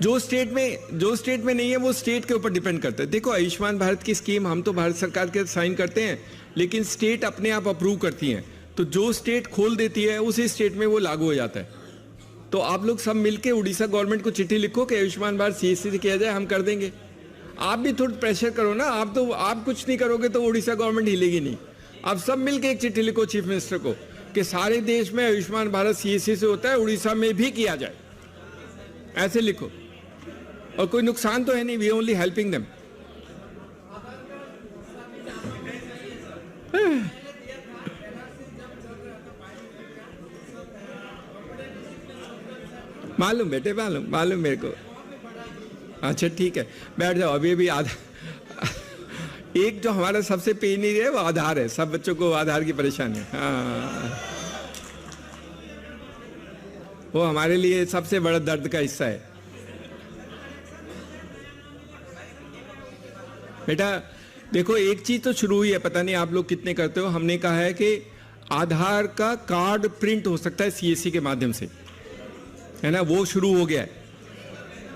जो स्टेट में नहीं है वो स्टेट के ऊपर डिपेंड करता है। देखो आयुष्मान भारत की स्कीम हम तो भारत सरकार के साइन करते हैं, लेकिन स्टेट अपने आप अप्रूव करती हैं। तो जो स्टेट खोल देती है उसी स्टेट में वो लागू हो जाता है। तो आप लोग सब मिलके उड़ीसा गवर्नमेंट को चिट्ठी लिखो कि आयुष्मान भारत सीएससी से किया जाए, हम कर देंगे। आप भी थोड़ा प्रेशर करो ना, आप कुछ नहीं करोगे तो उड़ीसा गवर्नमेंट हिलेगी नहीं। आप सब मिलके एक चिट्ठी लिखो चीफ मिनिस्टर को कि सारे देश में आयुष्मान भारत सीएससी से होता है, उड़ीसा में भी किया जाए, ऐसे लिखो। और कोई नुकसान तो है नहीं, वी ओनली हेल्पिंग देम। मालूम बेटे, मालूम मेरे को। अच्छा ठीक है, बैठ जाओ। अभी आधार एक जो हमारा सबसे पे नहीं है वो आधार है। सब बच्चों को आधार की परेशानी है। हाँ, वो हमारे लिए सबसे बड़ा दर्द का हिस्सा है। बेटा देखो, एक चीज तो शुरू हुई है, पता नहीं आप लोग कितने करते हो। हमने कहा है कि आधार का कार्ड प्रिंट हो सकता है सीएससी के माध्यम से, है ना, वो शुरू हो गया है।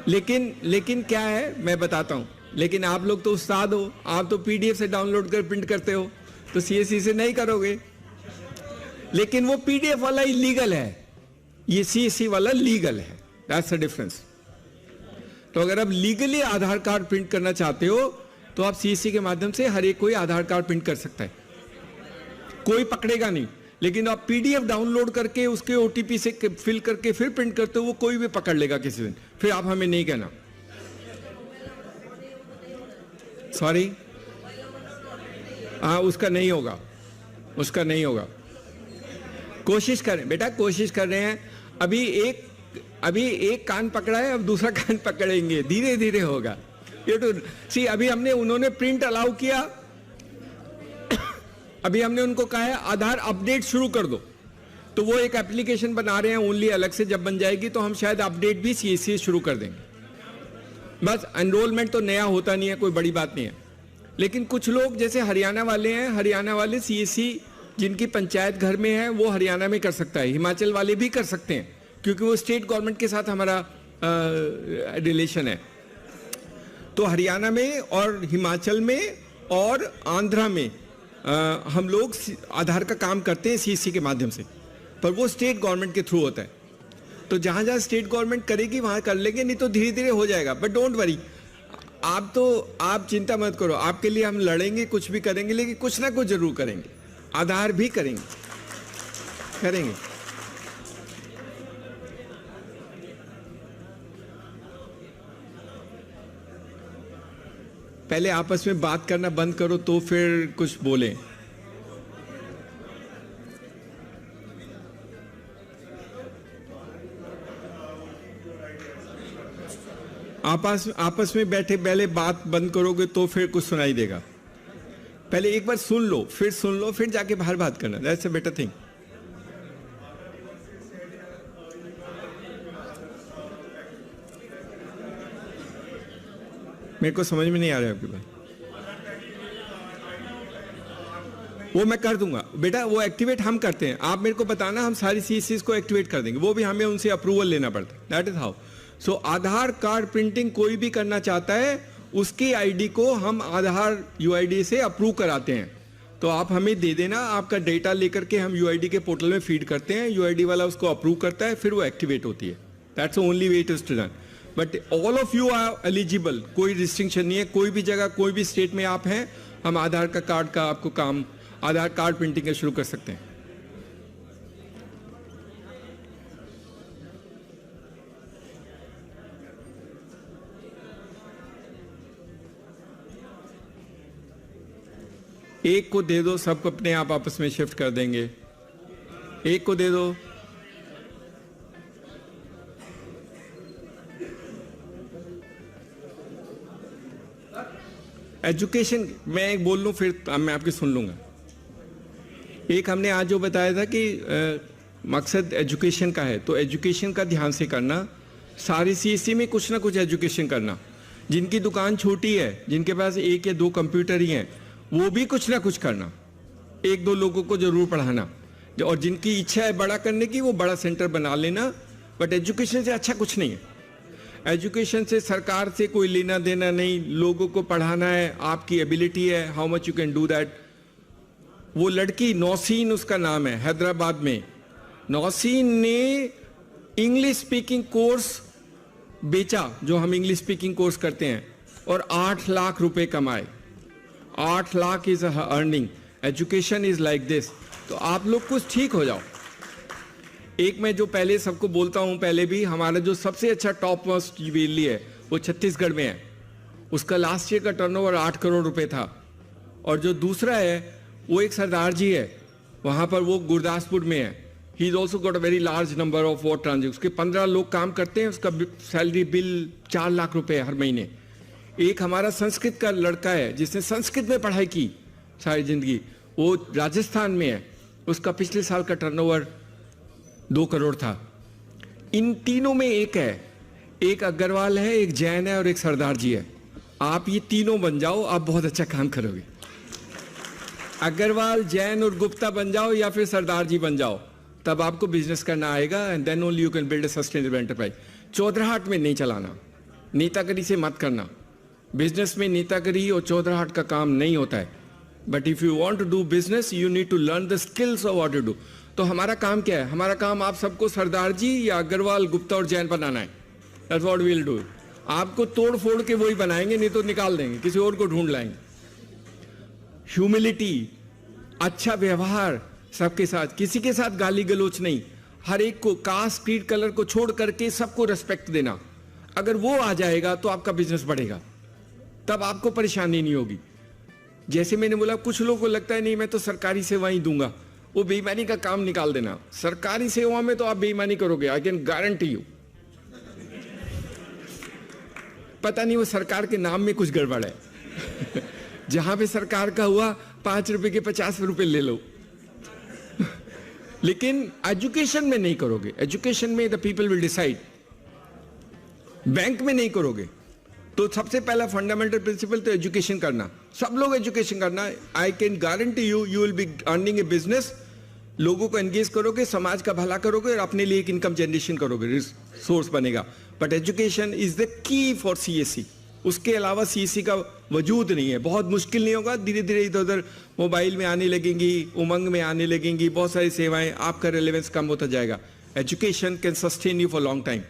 लेकिन क्या है मैं बताता हूं। लेकिन आप लोग तो उस्ताद हो, आप तो पीडीएफ से डाउनलोड कर प्रिंट करते हो, तो सीएससी से नहीं करोगे। लेकिन वो पीडीएफ वाला इलीगल है, ये सीएससी वाला लीगल है। That's the difference. तो अगर आप लीगली आधार कार्ड प्रिंट करना चाहते हो तो आप सीएससी के माध्यम से हर एक कोई आधार कार्ड प्रिंट कर सकता है, कोई पकड़ेगा नहीं। लेकिन आप पीडीएफ डाउनलोड करके उसके ओटीपी से फिल करके फिर प्रिंट करते हो, वो कोई भी पकड़ लेगा किसी दिन। फिर आप हमें नहीं कहना। सॉरी, हाँ, उसका नहीं होगा। कोशिश करें बेटा, कोशिश कर रहे हैं। अभी एक कान पकड़ा है, अब दूसरा कान पकड़ेंगे, धीरे धीरे होगा ये तो। सी अभी उन्होंने प्रिंट अलाउ किया, अभी हमने उनको कहा है आधार अपडेट शुरू कर दो, तो वो एक एप्लीकेशन बना रहे हैं ओनली अलग से। जब बन जाएगी तो हम शायद अपडेट भी सीएससी शुरू कर देंगे। बस एनरोलमेंट तो नया होता नहीं है, कोई बड़ी बात नहीं है। लेकिन कुछ लोग जैसे हरियाणा वाले हैं, हरियाणा वाले सीएससी जिनकी पंचायत घर में है वो हरियाणा में कर सकता है, हिमाचल वाले भी कर सकते हैं, क्योंकि वो स्टेट गवर्नमेंट के साथ हमारा रिलेशन है। तो हरियाणा में और हिमाचल में और आंध्रा में हम लोग आधार का काम करते हैं सीएससी के माध्यम से, पर वो स्टेट गवर्नमेंट के थ्रू होता है। तो जहां जहां स्टेट गवर्नमेंट करेगी वहां कर लेंगे, नहीं तो धीरे धीरे हो जाएगा। बट डोंट वरी, आप चिंता मत करो, आपके लिए हम लड़ेंगे, कुछ भी करेंगे, लेकिन कुछ ना कुछ जरूर करेंगे, आधार भी करेंगे। पहले आपस में बात करना बंद करो तो फिर कुछ बोलें। आपस में बैठे पहले बात बंद करोगे तो फिर कुछ सुनाई देगा। पहले एक बार सुन लो, फिर जाके बाहर बात करना। That's a better thing. मेरे को समझ में नहीं आ रहा है आपकी बात। वो मैं कर दूंगा बेटा, वो एक्टिवेट हम करते हैं। आप मेरे को बताना, हम सारी सीएससीज को एक्टिवेट कर देंगे। वो भी हमें उनसे अप्रूवल लेना पड़ता है। That is how. So Aadhaar card printing कोई भी करना चाहता है, उसकी आईडी को हम आधार यूआईडी से अप्रूव कराते हैं। तो आप हमें दे देना, आपका डेटा लेकर के हम यूआईडी के पोर्टल में फीड करते हैं, यूआईडी वाला उसको अप्रूव करता है, फिर वो एक्टिवेट होती है। That's the only way it is to done. But all of you are eligible, कोई रिस्ट्रिक्शन नहीं है। कोई भी जगह, कोई भी स्टेट में आप हैं, हम आधार का कार्ड का आपको काम, आधार कार्ड प्रिंटिंग का शुरू कर सकते हैं। एक को दे दो, सब अपने आप आपस में शिफ्ट कर देंगे। एक को दे दो। एजुकेशन मैं एक बोल लूं, फिर मैं आपकी सुन लूंगा। एक हमने आज जो बताया था कि मकसद एजुकेशन का है, तो एजुकेशन का ध्यान से करना। सारी सीएससी में कुछ ना कुछ एजुकेशन करना। जिनकी दुकान छोटी है, जिनके पास 1 या 2 कंप्यूटर ही हैं, वो भी कुछ ना कुछ करना। 1-2 लोगों को जरूर पढ़ाना। और जिनकी इच्छा है बड़ा करने की, वो बड़ा सेंटर बना लेना। बट एजुकेशन से अच्छा कुछ नहीं है। एजुकेशन से सरकार से कोई लेना देना नहीं, लोगों को पढ़ाना है, आपकी एबिलिटी है, how much you can do that. वो लड़की नौसीन उसका नाम है, हैदराबाद में, नौसीन ने इंग्लिश स्पीकिंग कोर्स बेचा, जो हम इंग्लिश स्पीकिंग कोर्स करते हैं, और 8 लाख रुपए कमाए। 8 lakh is earning. Education is like this. तो आप लोग कुछ ठीक हो जाओ। एक मैं जो पहले सबको बोलता हूं, पहले भी, हमारा जो सबसे अच्छा टॉप मोस्ट जुवेलरी है वो छत्तीसगढ़ में है। उसका लास्ट ईयर का टर्नओवर 8 करोड़ रुपए था। और जो दूसरा है वो एक सरदार जी है, वहां पर, वो गुरदासपुर में है। He is also got a very large number of what transaction. उसके 15 लोग काम करते हैं, उसका सैलरी बिल 4 लाख रुपए हर महीने। एक हमारा संस्कृत का लड़का है जिसने संस्कृत में पढ़ाई की सारी जिंदगी, वो राजस्थान में है, उसका पिछले साल का टर्नओवर 2 करोड़ था। इन तीनों में एक है, एक अग्रवाल है, एक जैन है और एक सरदार जी है। आप ये तीनों बन जाओ, आप बहुत अच्छा काम करोगे। अग्रवाल, जैन और गुप्ता बन जाओ या फिर सरदार जी बन जाओ, तब आपको बिजनेस करना आएगा। And then only you can build a sustainable enterprise. चौधराहट में नहीं चलाना, नेतागिरी से मत करना। बिजनेस में नेतागिरी और चौधराहट का काम नहीं होता है। But if you want to do business, you need to learn the skills of what to do. तो हमारा काम क्या है? हमारा काम आप सबको सरदार जी या अग्रवाल, गुप्ता और जैन बनाना है। That's what we will do. आपको तोड़ फोड़ के वही बनाएंगे, नहीं तो निकाल देंगे, किसी और को ढूंढ लाएंगे। ह्यूमिलिटी, अच्छा व्यवहार सबके साथ, किसी के साथ गाली गलोच नहीं, हर एक को, कास्ट, क्रीड, कलर को छोड़ करके सबको रेस्पेक्ट देना। अगर वो आ जाएगा तो आपका बिजनेस बढ़ेगा, तब आपको परेशानी नहीं होगी। जैसे मैंने बोला, कुछ लोगों को लगता है नहीं मैं तो सरकारी सेवा ही दूंगा, वो बेईमानी का काम निकाल देना। सरकारी सेवा में तो आप बेईमानी करोगे, आई कैन गारंटी यू। पता नहीं वो सरकार के नाम में कुछ गड़बड़ है। जहां पे सरकार का हुआ, 5 रुपए के 50 रुपए ले लो। लेकिन एजुकेशन में नहीं करोगे। एजुकेशन में the people will decide. Bank में नहीं करोगे। तो सबसे पहला फंडामेंटल प्रिंसिपल तो एजुकेशन करना, सब लोग एजुकेशन करना। I can guarantee you, you will be earning a business. लोगों को एंगेज करोगे, समाज का भला करोगे और अपने लिए एक इनकम जनरेशन करोगे, सोर्स बनेगा। But education is the key for CSC. उसके अलावा सीएससी का वजूद नहीं है। बहुत मुश्किल नहीं होगा, धीरे धीरे इधर उधर मोबाइल में आने लगेंगी, उमंग में आने लगेंगी, बहुत सारी सेवाएं, आपका रिलेवेंस कम होता जाएगा। Education can sustain you for long time.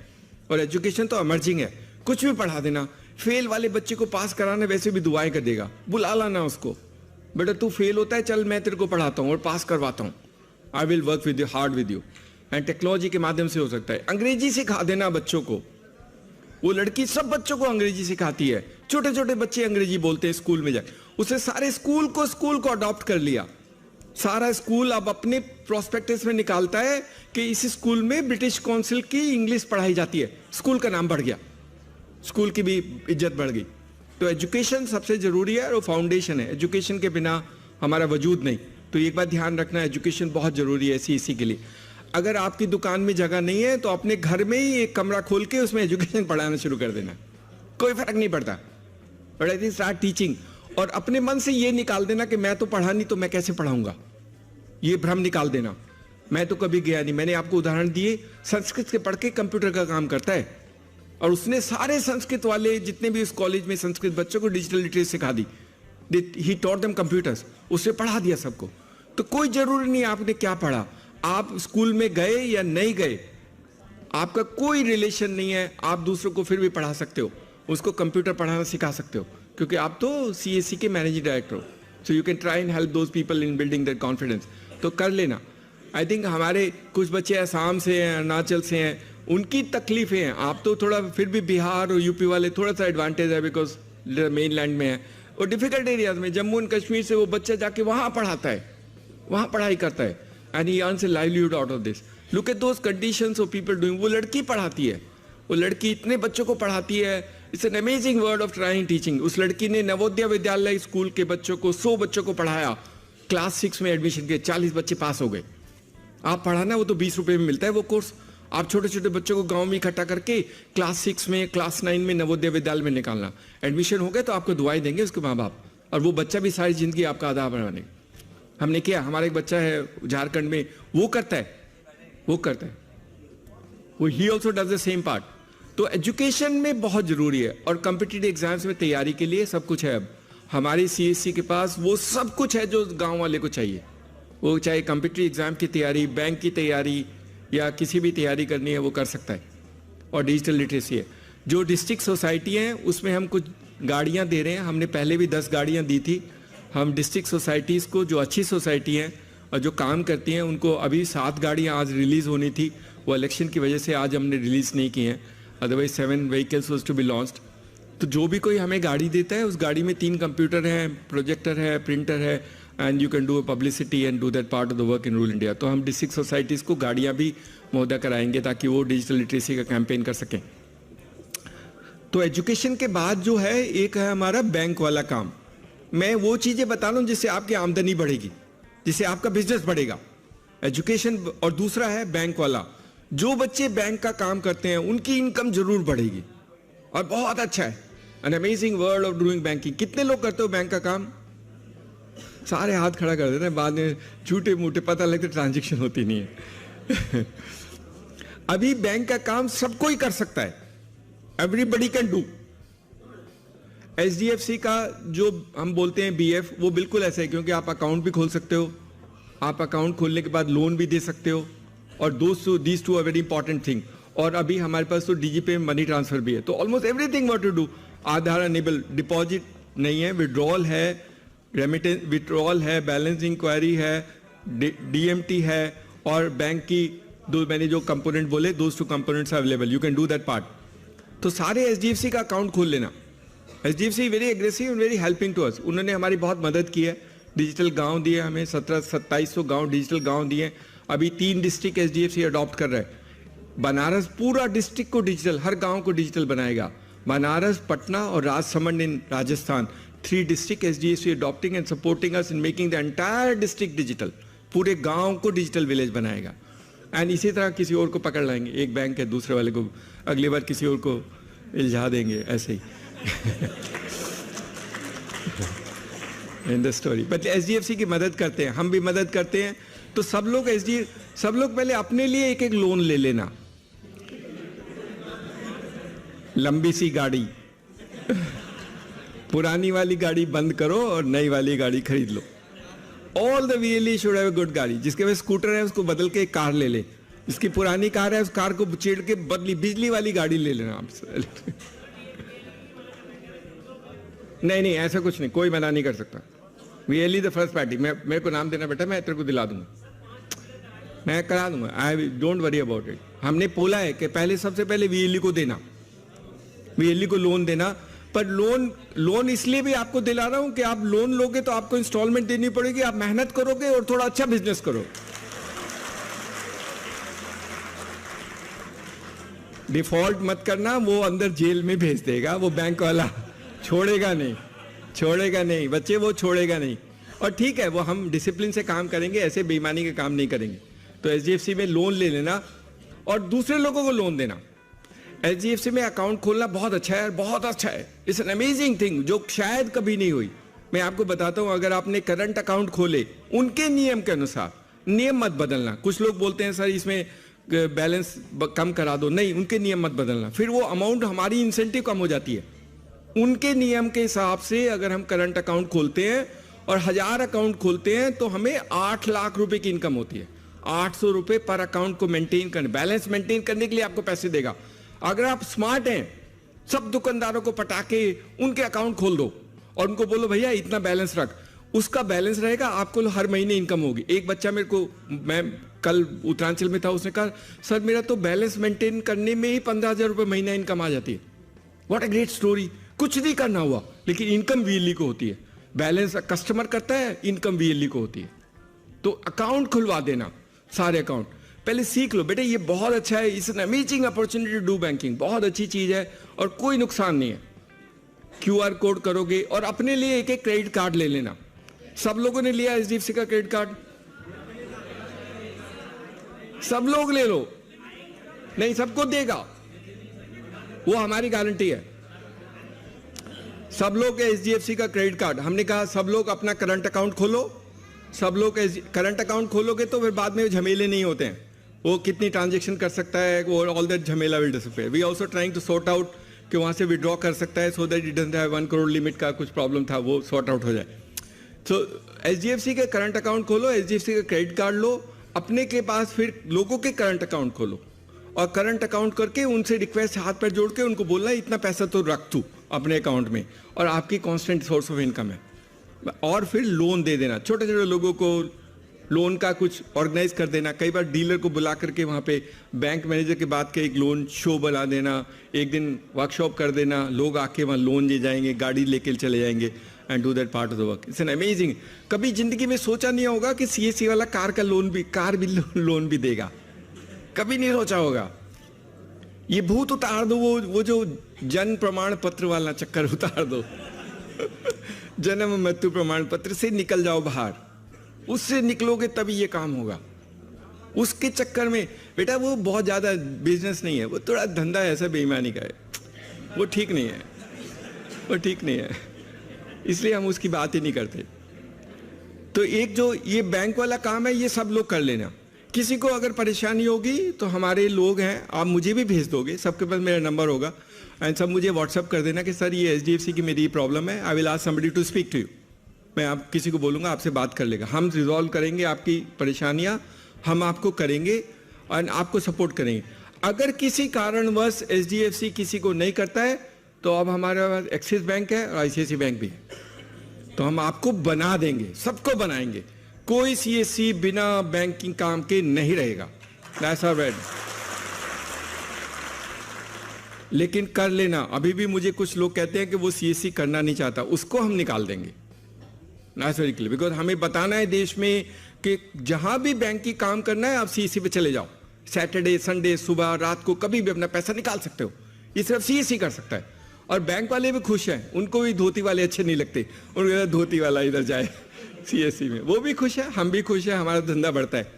और एजुकेशन तो इमर्जिंग है, कुछ भी पढ़ा देना। फेल वाले बच्चे को पास कराना वैसे भी दुआएं कर देगा, बुला लाना उसको, बेटा तू फेल होता है, चल मैं तेरे को पढ़ाता हूँ और पास करवाता हूँ। I will work with you, hard with you. And technology के माध्यम से हो सकता है। अंग्रेजी सिखा देना बच्चों को। वो लड़की सब बच्चों को अंग्रेजी सिखाती है। छोटे छोटे बच्चे अंग्रेजी बोलते हैं स्कूल में जाके। उसने सारे स्कूल को अडॉप्ट कर लिया। सारा स्कूल अब अपने प्रोस्पेक्टस में निकालता है कि इस स्कूल में ब्रिटिश काउंसिल की इंग्लिश पढ़ाई जाती है। स्कूल का नाम बढ़ गया, स्कूल की भी इज्जत बढ़ गई। तो एजुकेशन सबसे जरूरी है और फाउंडेशन है। एजुकेशन के बिना हमारा वजूद नहीं। तो एक बात ध्यान रखना, एजुकेशन बहुत जरूरी है सीएससी के लिए। अगर आपकी दुकान में जगह नहीं है तो अपने घर में ही एक कमरा खोल के उसमें एजुकेशन पढ़ाना शुरू कर देना, कोई फर्क नहीं पड़ता। But I think start teaching. और अपने मन से ये निकाल देना कि मैं तो पढ़ा नहीं तो मैं कैसे पढ़ाऊंगा, ये भ्रम निकाल देना। मैं तो कभी गया नहीं। मैंने आपको उदाहरण दिए, संस्कृत के पढ़ के कंप्यूटर का काम करता है और उसने सारे संस्कृत वाले जितने भी उस कॉलेज में संस्कृत बच्चों को डिजिटल लिटरेसी सिखा दी। ही टॉट देम कंप्यूटर्स, उससे पढ़ा दिया सबको। तो कोई जरूरी नहीं आपने क्या पढ़ा, आप स्कूल में गए या नहीं गए, आपका कोई रिलेशन नहीं है। आप दूसरों को फिर भी पढ़ा सकते हो, उसको कंप्यूटर पढ़ाना सिखा सकते हो, क्योंकि आप तो सीएससी के मैनेजिंग डायरेक्टर हो। So you can try and help those people in building that confidence. तो कर लेना। आई थिंक हमारे कुछ बच्चे असम से हैं, अरुणाचल से हैं, उनकी तकलीफें हैं। आप तो थोड़ा फिर भी बिहार और यूपी वाले थोड़ा सा एडवांटेज है, बिकॉज मेन लैंड में है। और डिफिकल्ट एरियाज में, जम्मू एंड कश्मीर से वो बच्चा जाके वहां पढ़ाता है, वहां पढ़ाई करता है, and he earns A livelihood out of this. Look at those conditions of people doing. वो लड़की पढ़ाती है, वो लड़की इतने बच्चों को पढ़ाती है। It's an amazing word of trying teaching. उस लड़की ने नवोदय विद्यालय स्कूल के बच्चों को 100 बच्चों को पढ़ाया। क्लास 6 में एडमिशन के 40 बच्चे पास हो गए। आप पढ़ाना, वो तो 20 रुपए में मिलता है वो कोर्स। आप छोटे छोटे बच्चों को गांव में इकट्ठा करके क्लास 6 में, क्लास 9 में नवोदय विद्यालय में निकालना। एडमिशन हो गए तो आपको दुआएं देंगे उसके माँ बाप, और वो बच्चा भी सारी जिंदगी आपका आधार बनाने। हमने किया, हमारा एक बच्चा है झारखंड में, वो करता है, वो he also does the same part. तो एजुकेशन में बहुत जरूरी है, और कॉम्पिटिटिव एग्जाम्स में तैयारी के लिए सब कुछ है। अब हमारी सीएससी के पास वो सब कुछ है जो गांव वाले को चाहिए। वो चाहे कॉम्पिटिटिव एग्जाम की तैयारी, बैंक की तैयारी या किसी भी तैयारी करनी है वो कर सकता है। और डिजिटल लिटरेसी है। जो डिस्ट्रिक्ट सोसाइटी हैं उसमें हम कुछ गाड़ियां दे रहे हैं। हमने पहले भी 10 गाड़ियां दी थी। हम डिस्ट्रिक्ट सोसाइटीज़ को, जो अच्छी सोसाइटी हैं और जो काम करती हैं, उनको अभी 7 गाड़ियां आज रिलीज़ होनी थी, वो इलेक्शन की वजह से आज हमने रिलीज़ नहीं की हैं। Otherwise 7 vehicles was to be launched. तो जो भी कोई हमें गाड़ी देता है, उस गाड़ी में 3 कंप्यूटर हैं, प्रोजेक्टर है, प्रिंटर है, and you can do a publicity and do that part of the work in rural India. तो हम डिस्ट्रिक्ट सोसाइटीज़ को गाड़ियाँ भी मुहैया कराएंगे ताकि वो डिजिटल लिटरेसी का कैंपेन कर सकें। तो एजुकेशन के बाद जो है एक है हमारा बैंक वाला काम। मैं वो चीज़ें बता रहा हूँ जिससे आपकी आमदनी बढ़ेगी, जिससे आपका बिजनेस बढ़ेगा, एजुकेशन। और दूसरा है बैंक वाला। जो बच्चे बैंक का काम करते हैं उनकी इनकम जरूर बढ़ेगी, और बहुत अच्छा है। An amazing world of doing banking. कितने लोग करते हो बैंक का काम? सारे हाथ खड़ा कर देते हैं, बाद में झूठे मूठे पता लगता ट्रांजैक्शन होती नहीं है। अभी बैंक का काम सबको ही कर सकता है, एवरीबडी कैन डू। एचडीएफसी का जो हम बोलते हैं बीएफ, वो बिल्कुल ऐसा है, क्योंकि आप अकाउंट भी खोल सकते हो, आप अकाउंट खोलने के बाद लोन भी दे सकते हो, और these two are very important thing. और अभी हमारे पास तो डीजीपे मनी ट्रांसफर भी है। तो almost everything what to do. Aadhaar enable, deposit नहीं है, विड्रॉल है, रेमिटेंस विड्रॉल है, बैलेंस इंक्वायरी है, डीएमटी है, और बैंक की दो मैंने जो कंपोनेंट बोले, those 2 components available, you can do that part. तो सारे एचडीएफसी का अकाउंट खोल लेना। HDFC very aggressive and very helping to us. उन्होंने हमारी बहुत मदद की है। डिजिटल गांव दिए हमें, 2700 गांव डिजिटल गांव दिए। अभी 3 डिस्ट्रिक्ट एचडीएफसी अडॉप्ट कर रहे हैं। बनारस पूरा डिस्ट्रिक्ट को डिजिटल, हर गांव को डिजिटल बनाएगा। बनारस, पटना और Rajsamand in Rajasthan, 3 district HDFC adopting and supporting us in making the entire district digital. पूरे गांव को डिजिटल विलेज बनाएगा। एंड इसी तरह किसी और को पकड़ लाएंगे, एक बैंक है दूसरे वाले को अगली बार किसी और को इल्झा देंगे, ऐसे ही in the story. But HDFC की मदद करते हैं, हम भी मदद करते हैं। तो सब लोग पहले अपने लिए एक लोन ले लेना। लंबी सी गाड़ी, पुरानी वाली गाड़ी बंद करो और नई वाली गाड़ी खरीद लो। All the VLE should have a good गाड़ी। जिसके पास स्कूटर है उसको बदल के एक कार ले ले, जिसकी पुरानी कार है उस कार को चेड़ के बदली बिजली वाली गाड़ी ले लेना आप। नहीं, ऐसा कुछ नहीं, कोई मना नहीं कर सकता। VLE the first party. मेरे को नाम देना बेटा, मैं तेरे को दिला दूंगा, मैं करा दूंगा। I don't worry about it. हमने बोला है कि सबसे पहले VLE को देना, VLE को लोन देना। पर लोन इसलिए भी आपको दिला रहा हूं कि आप लोन लोगे तो आपको इंस्टॉलमेंट देनी पड़ेगी, आप मेहनत करोगे और थोड़ा अच्छा बिजनेस करो। डिफॉल्ट मत करना, वो अंदर जेल में भेज देगा वो बैंक वाला, छोड़ेगा नहीं बच्चे, वो छोड़ेगा नहीं। और ठीक है, वो हम डिसिप्लिन से काम करेंगे, ऐसे बेईमानी के काम नहीं करेंगे। तो एचडीएफसी में लोन ले लेना और दूसरे लोगों को लोन देना। एचडीएफसी में अकाउंट खोलना बहुत अच्छा है, बहुत अच्छा है। इट्स एन अमेजिंग थिंग जो शायद कभी नहीं हुई। मैं आपको बताता हूं, अगर आपने करंट अकाउंट खोले उनके नियम के अनुसार, नियम मत बदलना। कुछ लोग बोलते हैं सर इसमें बैलेंस कम करा दो, नहीं, उनके नियम मत बदलना, फिर वो अमाउंट हमारी इंसेंटिव कम हो जाती है। उनके नियम के हिसाब से अगर हम करंट अकाउंट खोलते हैं और 1000 अकाउंट खोलते हैं तो हमें 8 लाख रुपए की इनकम होती है। 800 रुपए पर अकाउंट को मेंटेन करने, बैलेंस मेंटेन करने के लिए आपको पैसे देगा। अगर आप स्मार्ट हैं, सब दुकानदारों को पटाके उनके अकाउंट खोल दो और उनको बोलो भैया इतना बैलेंस रख, उसका बैलेंस रहेगा, आपको हर महीने इनकम होगी। एक बच्चा मेरे को, मैं कल उत्तरांचल में था, उसने कहा सर मेरा तो बैलेंस मेंटेन करने में ही 15,000 रुपए महीना इनकम आ जाती है। What a great story. कुछ नहीं करना हुआ लेकिन इनकम VLE को होती है। बैलेंस कस्टमर करता है, इनकम VLE को होती है। तो अकाउंट खुलवा देना, सारे अकाउंट पहले सीख लो बेटे, ये बहुत अच्छा है। It's an amazing opportunity to do banking, बहुत अच्छी चीज है और कोई नुकसान नहीं है। QR कोड करोगे और अपने लिए एक क्रेडिट कार्ड ले लेना। सब लोगों ने लिया HDFC का क्रेडिट कार्ड? सब लोग ले लो, नहीं सबको देगा, वो हमारी गारंटी है। सब लोग HDFC का क्रेडिट कार्ड, हमने कहा सब लोग अपना करंट अकाउंट खोलो। सब लोग करंट अकाउंट खोलोगे तो फिर बाद में झमेले नहीं होते हैं। वो कितनी ट्रांजेक्शन कर सकता है, वो ऑल दैट झमेला will disappear. We also trying to sort out कि वहाँ से विड्रॉ कर सकता है, so that it doesn't have 1 crore limit का कुछ प्रॉब्लम था, वो सॉर्ट आउट हो जाए. तो HDFC के करंट अकाउंट खोलो, HDFC का क्रेडिट कार्ड लो, अपने के पास फिर लोगों के करंट अकाउंट खोलो और करंट अकाउंट करके उनसे रिक्वेस्ट हाथ पर जोड़ के उनको बोलना इतना पैसा तो रख तू अपने अकाउंट में और आपकी कांस्टेंट सोर्स ऑफ इनकम है. और फिर लोन दे देना, छोटे छोटे लोगों को लोन का कुछ ऑर्गेनाइज कर देना. कई बार डीलर को बुला करके वहाँ पे बैंक मैनेजर के बाद के एक लोन शो बना देना, एक दिन वर्कशॉप कर देना, लोग आके वहाँ लोन ले जाएंगे, गाड़ी लेके चले जाएंगे and do that part of the work. It's an amazing. कभी जिंदगी में सोचा नहीं होगा कि CSC वाला कार भी लोन भी देगा, कभी नहीं सोचा होगा. ये भूत उतार दो, वो जो जन्म प्रमाण पत्र वाला चक्कर उतार दो. जन्म मृत्यु प्रमाण पत्र से निकल जाओ बाहर, उससे निकलोगे तभी ये काम होगा. उसके चक्कर में बेटा वो बहुत ज़्यादा बिजनेस नहीं है, वो थोड़ा धंधा ऐसा बेईमानी का है, वो ठीक नहीं है, वो ठीक नहीं है, इसलिए हम उसकी बात ही नहीं करते. तो एक जो ये बैंक वाला काम है ये सब लोग कर लेना. किसी को अगर परेशानी होगी तो हमारे लोग हैं, आप मुझे भी भेज दोगे, सबके पास मेरा नंबर होगा एंड सब मुझे व्हाट्सअप कर देना कि सर ये HDFC की मेरी प्रॉब्लम है, I will ask somebody to speak to you. मैं आप किसी को बोलूँगा, आपसे बात कर लेगा, हम रिजॉल्व करेंगे आपकी परेशानियाँ, हम आपको करेंगे और आपको सपोर्ट करेंगे. अगर किसी कारणवश HDFC किसी को नहीं करता है तो अब हमारे पास एक्सिस बैंक है और ICICI बैंक भी है, तो हम आपको बना देंगे, सबको बनाएंगे. कोई CSC बिना बैंकिंग काम के नहीं रहेगा. That's our word. लेकिन कर लेना. अभी भी मुझे कुछ लोग कहते हैं कि वो CSC करना नहीं चाहता, उसको हम निकाल देंगे. That's very clear. Because हमें बताना है देश में कि जहां भी बैंक की काम करना है आप CSC पे चले जाओ. सैटरडे संडे सुबह रात को कभी भी अपना पैसा निकाल सकते हो. ये सिर्फ CSC कर सकता है. और बैंक वाले भी खुश हैं, उनको भी धोती वाले अच्छे नहीं लगते, उनको धोती वाला इधर जाए CSC में, वो भी खुश है, हम भी खुश है, हमारा धंधा बढ़ता है.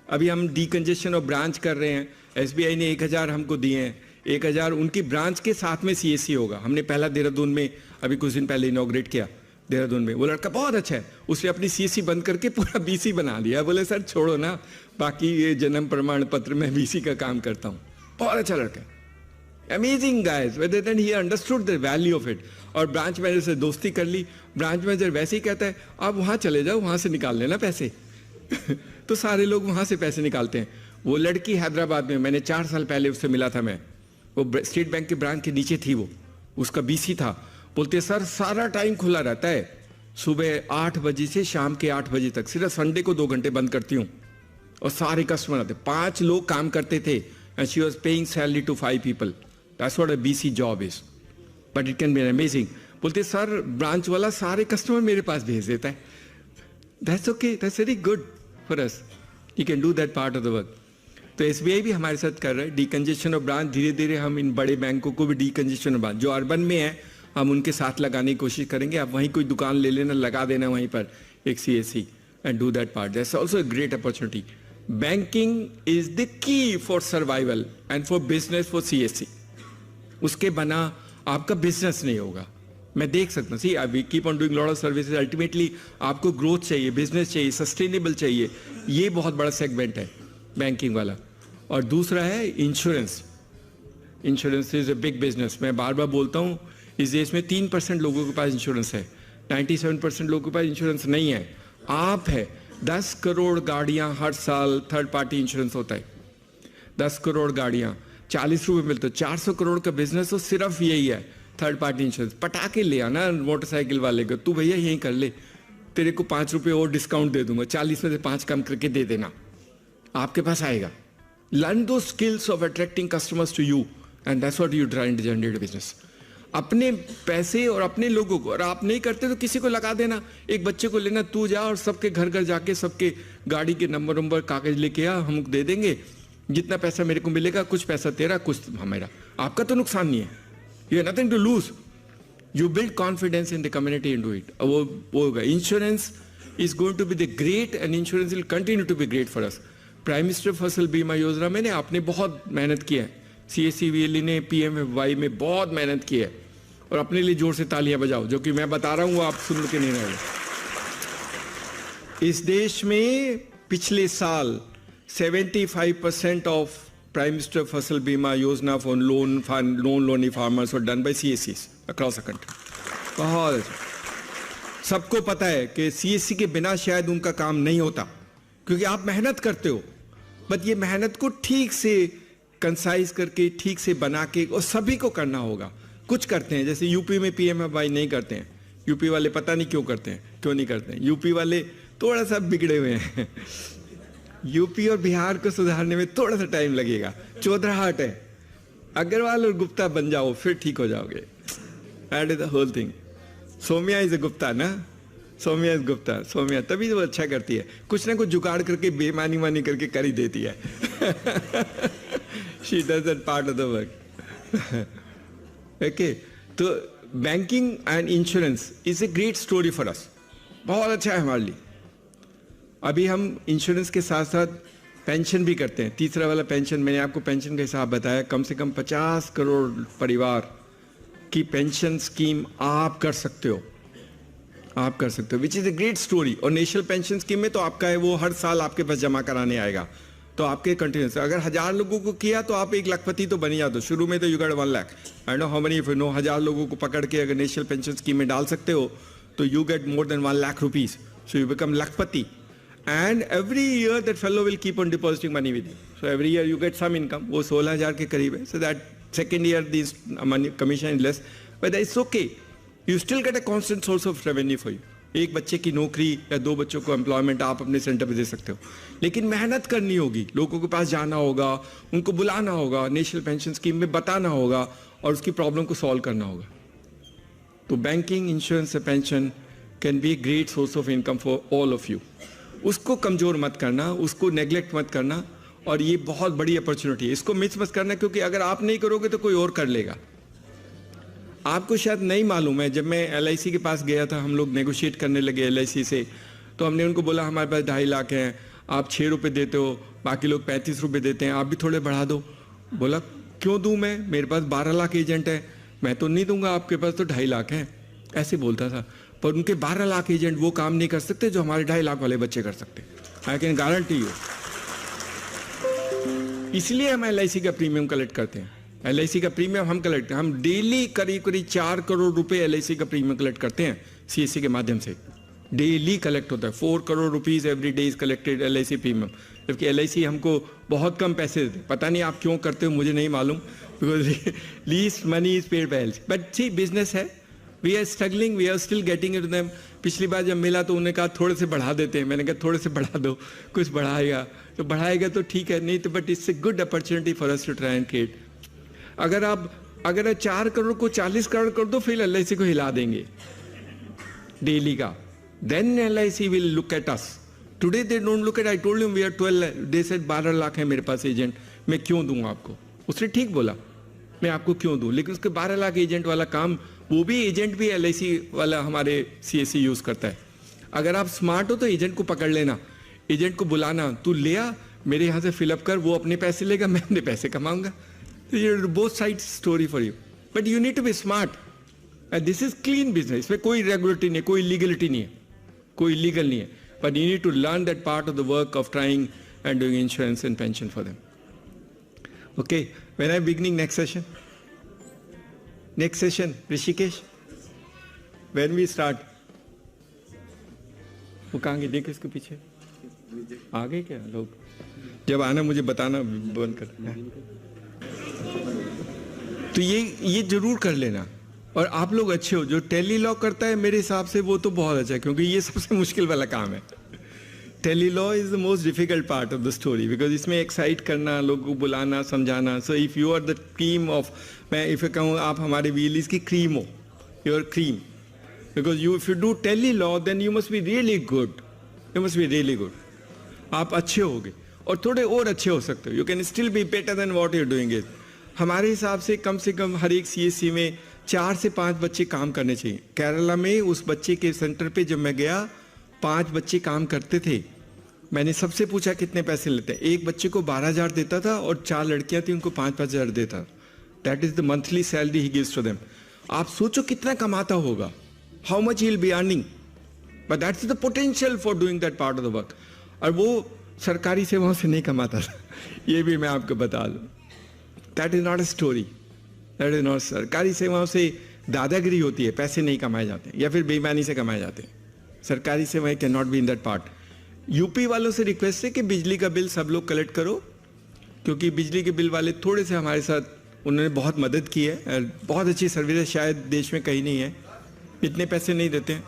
अभी हम डीकंजेशन और ब्रांच कर रहे हैं. SBI ने 1000 हमको दिए हैं, 1000 उनकी ब्रांच के साथ में CSC होगा. हमने पहला देहरादून में अभी कुछ दिन पहले इनॉग्रेट किया देहरादून में. वो लड़का बहुत अच्छा है, उसने अपनी CSC बंद करके पूरा BC बना दिया. बोले सर छोड़ो ना, बाकी ये जन्म प्रमाण पत्र में BC का काम करता हूँ. बहुत अच्छा लड़का है. Amazing guys, whether then he understood the value of it. और ब्रांच मैनेजर से दोस्ती कर ली. ब्रांच मैनेजर वैसे ही कहता है आप वहाँ चले जाओ, वहाँ से निकाल लेना पैसे. तो सारे लोग वहाँ से पैसे निकालते हैं. वो लड़की हैदराबाद में, मैंने 4 साल पहले उससे मिला था मैं, वो स्टेट बैंक के ब्रांच के नीचे थी, वो उसका BC था. बोलते सर सारा टाइम खुला रहता है, सुबह 8 बजे से शाम के 8 बजे तक, सिर्फ संडे को 2 घंटे बंद करती हूँ और सारे कस्टमर आते. 5 लोग काम करते थे and she was paying salary to 5 people. That's what a BC job is. But it can be amazing. बोलते सर ब्रांच वाला सारे कस्टमर मेरे पास भेज देता है. That's okay. That's very good for us. You can do that part of the work. तो SBI भी हमारे साथ कर रहा है डीकंजेशन और ब्रांच. धीरे धीरे हम इन बड़े बैंकों को भी डीकंजेशन और ब्रांच जो अर्बन में है हम उनके साथ लगाने की कोशिश करेंगे. आप वहीं कोई दुकान ले लेना, लगा देना वहीं पर एक CSC and do that part. That's also a great opportunity. Banking is the key for survival and for business for CSC. उसके बना आपका बिजनेस नहीं होगा. मैं देख सकता हूँ, see we keep on doing lot of services. Ultimately आपको ग्रोथ चाहिए, बिजनेस चाहिए, सस्टेनेबल चाहिए. ये बहुत बड़ा सेगमेंट है बैंकिंग वाला. और दूसरा है insurance. Insurance is a big business. मैं बार बार बोलता हूँ इस देश में 3% लोगों के पास इंश्योरेंस है, 97% लोगों के पास इंश्योरेंस नहीं है. आप है 10 करोड़ गाड़ियाँ हर साल थर्ड पार्टी इंश्योरेंस होता है. 10 करोड़ गाड़ियाँ 40 रुपये मिलते हो. 400 करोड़ का बिजनेस तो सिर्फ यही है थर्ड पार्टी इंश्योरेंस. पटाके ले आना मोटरसाइकिल वाले को, तू भैया यहीं कर ले, तेरे को 5 रुपये और डिस्काउंट दे दूंगा, 40 में से 5 कम करके दे देना, आपके पास आएगा. Learn the skills of attracting customers to you and that's what you trying to generate business. अपने पैसे और अपने लोगों को, और आप नहीं करते तो किसी को लगा देना. एक बच्चे को लेना, तू जा और सबके घर घर जाके सबके गाड़ी के नंबर कागज लेके आ, हम दे देंगे. जितना पैसा मेरे को मिलेगा, कुछ पैसा तेरा, कुछ हमारा. आपका तो नुकसान नहीं है. You have nothing to lose. You build confidence in the community and do it. वो होगा. Insurance is going to be the great and insurance will continue to be great for us. Prime minister Fasal Bima योजना में आपने बहुत मेहनत की है. CSCVLE ने PMFY में बहुत मेहनत की है. और अपने लिए जोर से तालियां बजाओ. जो कि मैं बता रहा हूं वो आप सुन के नहीं रहे. इस देश में पिछले साल 75% of Prime Minister Fasal Bima Yojana for non-loany farmers were done by CSCs across the country. बहुत अच्छा। सबको पता है कि CSC के बिना शायद उनका काम नहीं होता, क्योंकि आप मेहनत करते हो, बट ये मेहनत को ठीक से कंसाइज करके, ठीक से बना के, और सभी को करना होगा। कुछ करते हैं, जैसे यूपी में PMFY नहीं करते हैं, यूपी वाले पता नहीं क्यों करते हैं, क्यों नहीं करते हैं। यूपी वाले थोड़ा सा बिगड़े हुए हैं। यूपी और बिहार को सुधारने में थोड़ा सा टाइम लगेगा, चौधराहट है। अग्रवाल और गुप्ता बन जाओ, फिर ठीक हो जाओगे। That is the whole thing. Saumya is a Gupta ना, सौम्या इज गुप्ता, सौम्या तभी वो अच्छा करती है, कुछ ना कुछ जुगाड़ करके बेमानी करके कर ही देती है। She does that part of the work. Okay, तो banking and insurance is a great story for us. बहुत अच्छा है हमारे लिए। अभी हम इंश्योरेंस के साथ साथ पेंशन भी करते हैं। तीसरा वाला पेंशन, मैंने आपको पेंशन का हिसाब बताया, कम से कम 50 करोड़ परिवार की पेंशन स्कीम आप कर सकते हो, आप कर सकते हो, which is a great story. और नेशनल पेंशन स्कीम में तो आपका है वो हर साल आपके पास जमा कराने आएगा, तो आपके कंटिन्यूस। अगर 1000 लोगों को किया तो आप 1 लाखपति तो बन जाते हो। शुरू में तो you gate 1 lakh. I know how many, if you know 1000 लोगों को पकड़ के अगर नेशनल पेंशन स्कीम में डाल सकते हो तो you get more than 1 lakh rupees, so you become लाखपति। And every year that fellow will keep on depositing money with you. So every year you get some income. वो 16,000 के करीब है. So that second year this money commission is less, but it's okay. You still get a constant source of revenue for you. एक बच्चे की नौकरी या 2 बच्चों को एम्प्लॉयमेंट आप अपने सेंटर पे दे सकते हो, लेकिन मेहनत करनी होगी, लोगों के पास जाना होगा, उनको बुलाना होगा, नेशनल पेंशन स्कीम में बताना होगा और उसकी प्रॉब्लम को सॉल्व करना होगा। तो banking, insurance, pension can B a great source of income for all of you. उसको कमज़ोर मत करना, उसको नेग्लेक्ट मत करना, और ये बहुत बड़ी अपॉर्चुनिटी है, इसको मिस मत करना, क्योंकि अगर आप नहीं करोगे तो कोई और कर लेगा। आपको शायद नहीं मालूम है, जब मैं LIC के पास गया था, हम लोग नेगोशिएट करने लगे LIC से, तो हमने उनको बोला हमारे पास 2.5 लाख हैं, आप 6 रुपये देते हो, बाकी लोग 35 रुपये देते हैं, आप भी थोड़े बढ़ा दो। बोला क्यों दूँ मैं, मेरे पास 12 लाख एजेंट है, मैं तो नहीं दूंगा, आपके पास तो 2.5 लाख हैं, ऐसे बोलता था। पर उनके 12 लाख एजेंट वो काम नहीं कर सकते जो हमारे 2.5 लाख वाले बच्चे कर सकते। I can guarantee you. इसलिए हम LIC का प्रीमियम कलेक्ट करते हैं। LIC का प्रीमियम हम कलेक्ट, हम डेली करीब 4 करोड़ रुपए LIC का प्रीमियम कलेक्ट करते हैं CSC के माध्यम से। डेली कलेक्ट होता है, 4 crore rupees every day is collected LIC premium, जबकि LIC हमको बहुत कम पैसे देते। पता नहीं आप क्यों करते हो, मुझे नहीं मालूम, because least money is paid by LIC, but see business है, we are struggling, we are still getting it to them. पिछली बार जब मिला तो उन्होंने कहा थोड़े से बढ़ा देते हैं, मैंने कहा थोड़े से बढ़ा दो, कुछ बढ़ाएगा तो बढ़ाएगा तो ठीक है, नहीं तो but it's a good opportunity for us to try and create. अगर 4 करोड़ को 40 करोड़ कर दो, फिर LIC को हिला देंगे डेली का, then LIC will look at us. Today they don't look at, I told him we are 12, they said 12 lakh है मेरे पास एजेंट, मैं क्यों दूं आपको। उसने ठीक बोला, मैं आपको क्यों दूं, लेकिन उसके 12 लाख एजेंट वाला काम, वो भी एजेंट भी LIC वाला हमारे CSC यूज करता है। अगर आप स्मार्ट हो तो एजेंट को पकड़ लेना, एजेंट को बुलाना, तू ले आ मेरे यहाँ से फिलअप कर, वो अपने पैसे लेगा, मैं अपने पैसे कमाऊंगा। तो both side story for you, but you need to be smart and this is clean business. इसमें कोई रेगुलेटरी नहीं है, कोई लीगलिटी नहीं है, कोई लीगल नहीं है, but you need to learn that part of the work of trying and doing insurance and pension for them. Okay, when I am beginning next session? Next session, Rishikesh. When we start? वो कहाँ गए, देख इसके पीछे आ गए क्या लोग? जब आना मुझे बताना, बंद कर। तो ये जरूर कर लेना। और आप लोग अच्छे हो, जो टेली लॉ करता है मेरे हिसाब से वो तो बहुत अच्छा है, क्योंकि ये सबसे मुश्किल वाला काम है। Tele law is the most difficult part of the story, because इसमें एक्साइट करना, लोगों को बुलाना, समझाना। So if you are the cream of, मैं इफ यू कहूँ आप हमारे VLEs की क्रीम हो, your cream, because you if you do tele law then you must be really good, you must be really good. आप अच्छे होगे और थोड़े और अच्छे हो सकते हो, you can still be better than what you are doing it. हमारे हिसाब से कम हर एक CSC में 4 से 5 बच्चे काम करने चाहिए। केरला में उस बच्चे के सेंटर पे जब मैं गया, 5 बच्चे काम करते थे। मैंने सबसे पूछा कितने पैसे लेते हैं, एक बच्चे को 12,000 देता था और 4 लड़कियां थी, उनको 5-5 हज़ार देता। That is the monthly salary he gives to them. आप सोचो कितना कमाता होगा, how much he will be earning, but that's the potential for doing that part of the work. और वो सरकारी सेवाओं से नहीं कमाता था, ये भी मैं आपको बता दूं। That is not a story, that is not. सरकारी सेवाओं से दादागिरी होती है, पैसे नहीं कमाए जाते या फिर बेईमानी से कमाए जाते हैं। सरकारी सेवाएं can not be in that part. UP वालों से रिक्वेस्ट है कि बिजली का बिल सब लोग कलेक्ट करो, क्योंकि बिजली के बिल वाले थोड़े से हमारे साथ उन्होंने बहुत मदद की है। बहुत अच्छी सर्विस है, शायद देश में कहीं नहीं है, इतने पैसे नहीं देते हैं।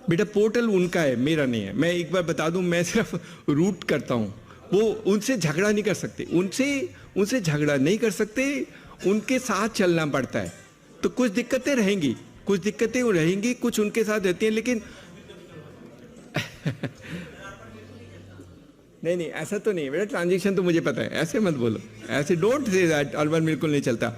बेटा पोर्टल उनका है, मेरा नहीं है। मैं एक बार बता दूं, मैं सिर्फ रूट करता हूं, वो उनसे झगड़ा नहीं कर सकते, उनसे झगड़ा नहीं कर सकते, उनके साथ चलना पड़ता है। तो कुछ दिक्कतें रहेंगी, कुछ उनके साथ रहती हैं, लेकिन नहीं ऐसा तो नहीं है बेटा। ट्रांजेक्शन तो मुझे पता है, ऐसे मत बोलो, ऐसे डोंट से दैट। अर्बन बिल्कुल नहीं चलता।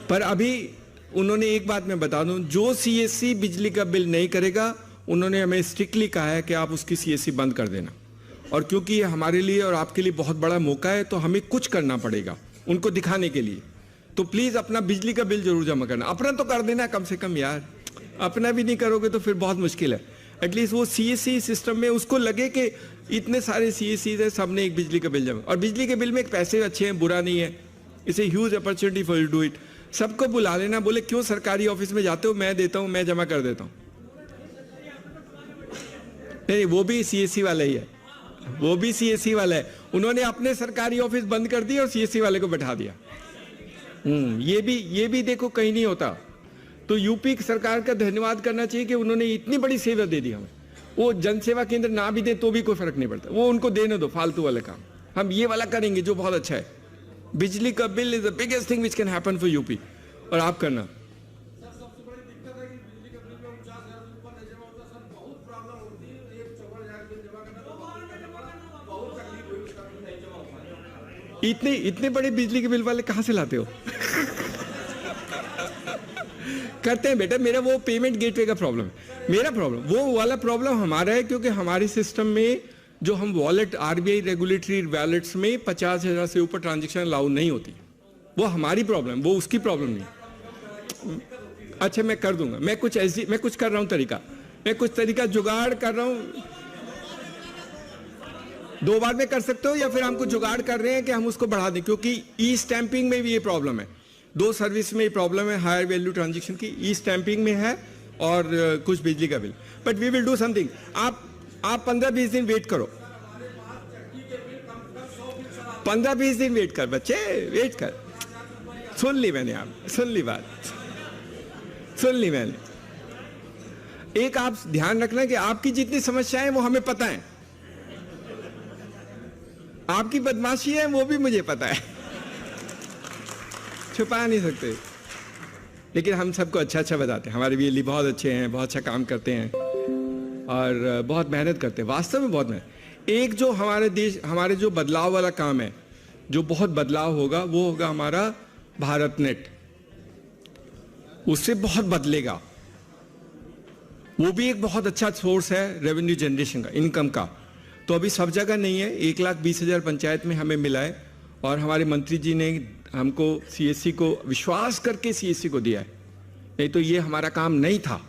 पर अभी उन्होंने एक बात मैं बता दूं, जो सीएससी बिजली का बिल नहीं करेगा, उन्होंने हमें स्ट्रिक्टली कहा है कि आप उसकी सीएससी बंद कर देना। और क्योंकि ये हमारे लिए और आपके लिए बहुत बड़ा मौका है, तो हमें कुछ करना पड़ेगा उनको दिखाने के लिए। तो प्लीज अपना बिजली का बिल जरूर जमा करना। अपना तो कर देना कम से कम यार, अपना भी नहीं करोगे तो फिर बहुत मुश्किल है। एटलीस्ट वो सीएससी सिस्टम में उसको लगे कि इतने सारे सीएससी है, सबने एक बिजली का बिल जमा। और बिजली के बिल में एक पैसे अच्छे हैं, बुरा नहीं है, it's a huge opportunity for you do it. सबको बुला लेना, बोले क्यों सरकारी ऑफिस में जाते हो, मैं देता हूं, मैं जमा कर देता हूं। नहीं, वो भी सीएससी वाला ही है, वो भी सीएससी वाला है। उन्होंने अपने सरकारी ऑफिस बंद कर दिए और सीएससी वाले को बैठा दिया। ये भी देखो कहीं नहीं होता। तो यूपी सरकार का धन्यवाद करना चाहिए कि उन्होंने इतनी बड़ी सेवा दे दी हमें। वो जनसेवा केंद्र ना भी दे तो भी कोई फर्क नहीं पड़ता, वो उनको देने दो फालतू वाले काम। हम ये वाला करेंगे जो बहुत अच्छा है। बिजली का bill is the biggest thing which can happen for UP, और आप करना। इतने बड़े बिजली के बिल वाले कहां से लाते हो? करते हैं बेटा, मेरा वो पेमेंट गेटवे का प्रॉब्लम है। मेरा प्रॉब्लम, वो वाला प्रॉब्लम हमारा है, क्योंकि हमारे सिस्टम में जो हम वॉलेट, आरबीआई रेगुलेटरी वॉलेट्स में 50,000 से ऊपर ट्रांजैक्शन अलाउ नहीं होती। वो हमारी प्रॉब्लम, वो उसकी प्रॉब्लम नहीं। अच्छा मैं कर दूंगा, मैं कुछ कर रहा हूं तरीका, मैं कुछ तरीका जुगाड़ कर रहा हूं। 2 बार में कर सकते हो, या फिर हमको जुगाड़ कर रहे हैं कि हम उसको बढ़ा दें, क्योंकि ई स्टैंपिंग में भी ये प्रॉब्लम है। 2 सर्विस में ये प्रॉब्लम है, हायर वैल्यू ट्रांजैक्शन की, ई स्टैंपिंग में है और कुछ बिजली का bill. But we will do something. आप 15-20 दिन वेट करो, 15-20 दिन वेट कर बच्चे, वेट कर। सुन ली मैंने, आप सुन ली बात, सुन ली मैंने। एक आप ध्यान रखना कि आपकी जितनी समस्याएं वो हमें पता है, आपकी बदमाशी है वो भी मुझे पता है, छुपा नहीं सकते। लेकिन हम सबको अच्छा बताते हैं, हमारे लिए बहुत अच्छे हैं, बहुत अच्छा काम करते हैं और बहुत मेहनत करते हैं, वास्तव में बहुत मेहनत। एक जो हमारे जो बदलाव वाला काम है, जो बहुत बदलाव होगा, वो होगा हमारा भारत नेट। उससे बहुत बदलेगा। वो भी एक बहुत अच्छा सोर्स है रेवेन्यू जनरेशन का, इनकम का। तो अभी सब जगह नहीं है। 1,20,000 पंचायत में हमें मिला है, और हमारे मंत्री जी ने हमको सीएससी को विश्वास करके सीएससी को दिया है, नहीं तो ये हमारा काम नहीं था।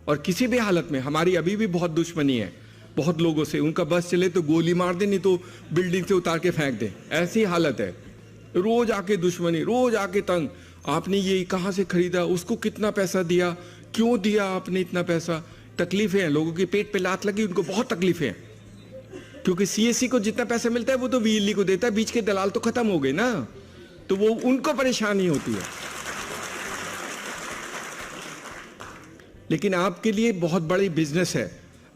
और किसी भी हालत में हमारी अभी भी बहुत दुश्मनी है बहुत लोगों से। उनका बस चले तो गोली मार दे, नहीं तो बिल्डिंग से उतार के फेंक दे, ऐसी हालत है। रोज आके दुश्मनी, रोज आके तंग। आपने ये कहाँ से खरीदा, उसको कितना पैसा दिया, क्यों दिया आपने इतना पैसा। तकलीफें हैं, लोगों के पेट पे लात लगी, उनको बहुत तकलीफें हैं। क्योंकि सीएससी को जितना पैसा मिलता है वो तो वीएलई को देता है, बीच के दलाल तो खत्म हो गए ना, तो वो उनको परेशानी होती है। लेकिन आपके लिए बहुत बड़ी बिजनेस है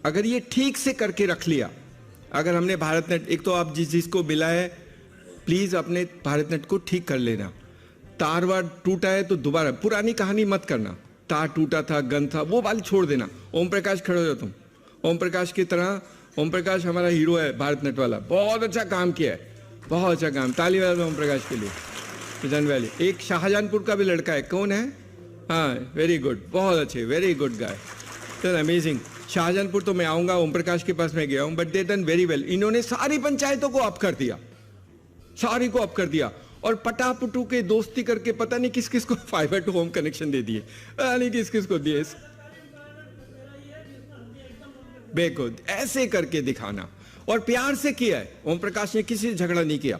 अगर ये ठीक से करके रख लिया। अगर हमने भारत नेट, एक तो आप जिसको मिला है प्लीज अपने भारत नेट को ठीक कर लेना। तार वार टूटा है तो दोबारा पुरानी कहानी मत करना, तार टूटा था, गन था, वो वाली छोड़ देना। ओम प्रकाश खड़े हो जाओ तुम, ओम प्रकाश की तरह। ओम प्रकाश हमारा हीरो है भारत नेट वाला, बहुत अच्छा काम किया है, बहुत अच्छा काम। ताली वाला ओम प्रकाश के लिए। जनवैली एक शाहजहानपुर का भी लड़का है, कौन है, हाँ वेरी गुड, बहुत अच्छे, very good guy, amazing. Shahjahanpur तो मैं आऊंगा, ओम प्रकाश के पास मैं गया हूं, but they done very well. इन्होंने सारी पंचायतों को अप कर दिया, सारी को अप कर दिया, और पटापटू के दोस्ती करके पता नहीं किस किस को फाइबर टू होम कनेक्शन दे दिए, पता नहीं किस किस को दिए। वेरी गुड, ऐसे करके दिखाना। और प्यार से किया है, ओम प्रकाश ने किसी से झगड़ा नहीं किया,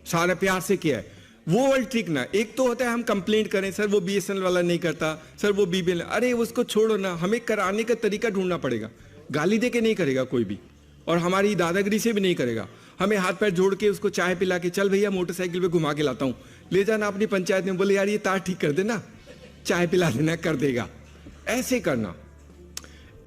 सारा प्यार से किया है। वो वर्ल्ड ट्रिक ना, एक तो होता है हम कंप्लेंट करें, सर वो बीएसएनएल वाला नहीं करता, सर वो बीबीएल, अरे उसको छोड़ो ना, हमें कराने का तरीका ढूंढना पड़ेगा। गाली दे के नहीं करेगा कोई भी, और हमारी दादागिरी से भी नहीं करेगा। हमें हाथ पैर जोड़ के उसको चाय पिला के, चल भैया मोटरसाइकिल पे घुमा के लाता हूँ, ले जाना अपनी पंचायत में, बोले यार ये तार ठीक कर देना, चाय पिला देना, कर देगा। ऐसे करना,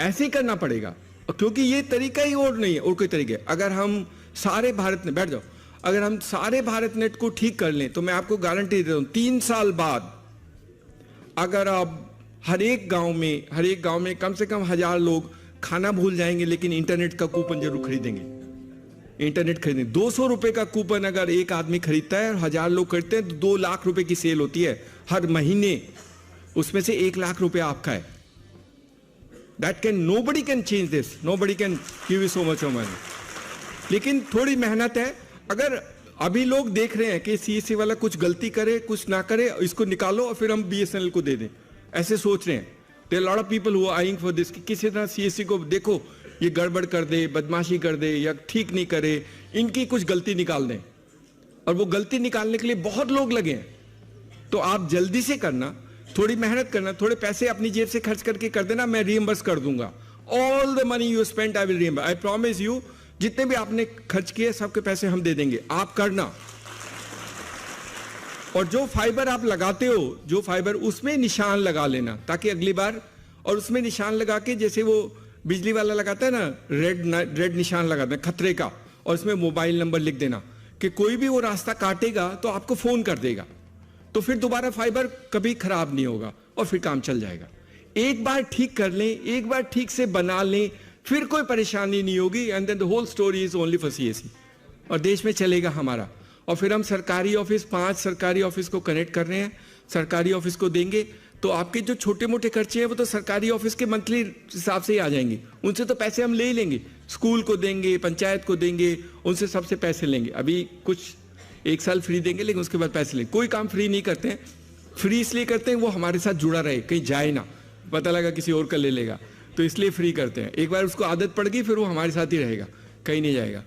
ऐसे करना पड़ेगा, क्योंकि ये तरीका ही और नहीं है, और कोई तरीका है। अगर हम सारे भारत में, बैठ जाओ, अगर हम सारे भारत नेट को ठीक कर लें तो मैं आपको गारंटी देता हूं 3 साल बाद अगर आप हर एक गांव में कम से कम 1000 लोग खाना भूल जाएंगे लेकिन इंटरनेट का कूपन जरूर खरीदेंगे। इंटरनेट खरीदेंगे, 200 रुपए का कूपन अगर एक आदमी खरीदता है और 1000 लोग खरीदते हैं तो 2 लाख रुपए की सेल होती है हर महीने, उसमें से 1 लाख रुपए आपका है। nobody can change this, nobody can give you so much of money। लेकिन थोड़ी मेहनत है। अगर अभी लोग देख रहे हैं कि सीएससी वाला कुछ गलती करे, कुछ ना करे, इसको निकालो और फिर हम बीएसएनएल को दे दें, ऐसे सोच रहे हैं। There lot of people who are eyeing for this, कि किसी तरह सीएससी को देखो ये गड़बड़ कर दे, बदमाशी कर दे या ठीक नहीं करे, इनकी कुछ गलती निकाल दें। और वो गलती निकालने के लिए बहुत लोग लगे हैं। तो आप जल्दी से करना, थोड़ी मेहनत करना, थोड़े पैसे अपनी जेब से खर्च करके कर देना, मैं रीइंबर्स कर दूंगा। All the money you spend I will reimburse, I promise you. जितने भी आपने खर्च किए सबके पैसे हम दे देंगे, आप करना। और जो फाइबर आप लगाते हो, जो फाइबर, उसमें निशान लगा लेना ताकि अगली बार, और उसमें निशान लगा के जैसे वो बिजली वाला लगाता है ना, रेड निशान लगाता है खतरे का, और उसमें मोबाइल नंबर लिख देना कि कोई भी वो रास्ता काटेगा तो आपको फोन कर देगा, तो फिर दोबारा फाइबर कभी खराब नहीं होगा और फिर काम चल जाएगा। एक बार ठीक कर लें, एक बार ठीक से बना लें, फिर कोई परेशानी नहीं होगी। And then the whole story is only for CSC, और देश में चलेगा हमारा। और फिर हम सरकारी ऑफिस, 5 सरकारी ऑफिस को कनेक्ट कर रहे हैं, सरकारी ऑफिस को देंगे तो आपके जो छोटे मोटे खर्चे हैं वो तो सरकारी ऑफिस के मंथली हिसाब से ही आ जाएंगे, उनसे तो पैसे हम ले ही लेंगे। स्कूल को देंगे, पंचायत को देंगे, उनसे सबसे पैसे लेंगे। अभी कुछ 1 साल फ्री देंगे लेकिन उसके बाद पैसे लेंगे। कोई काम फ्री नहीं करते हैं, फ्री इसलिए करते हैं वो हमारे साथ जुड़ा रहे, कहीं जाए ना, पता लगा किसी और का ले लेगा, तो इसलिए फ्री करते हैं। एक बार उसको आदत पड़ गई फिर वो हमारे साथ ही रहेगा, कहीं नहीं जाएगा।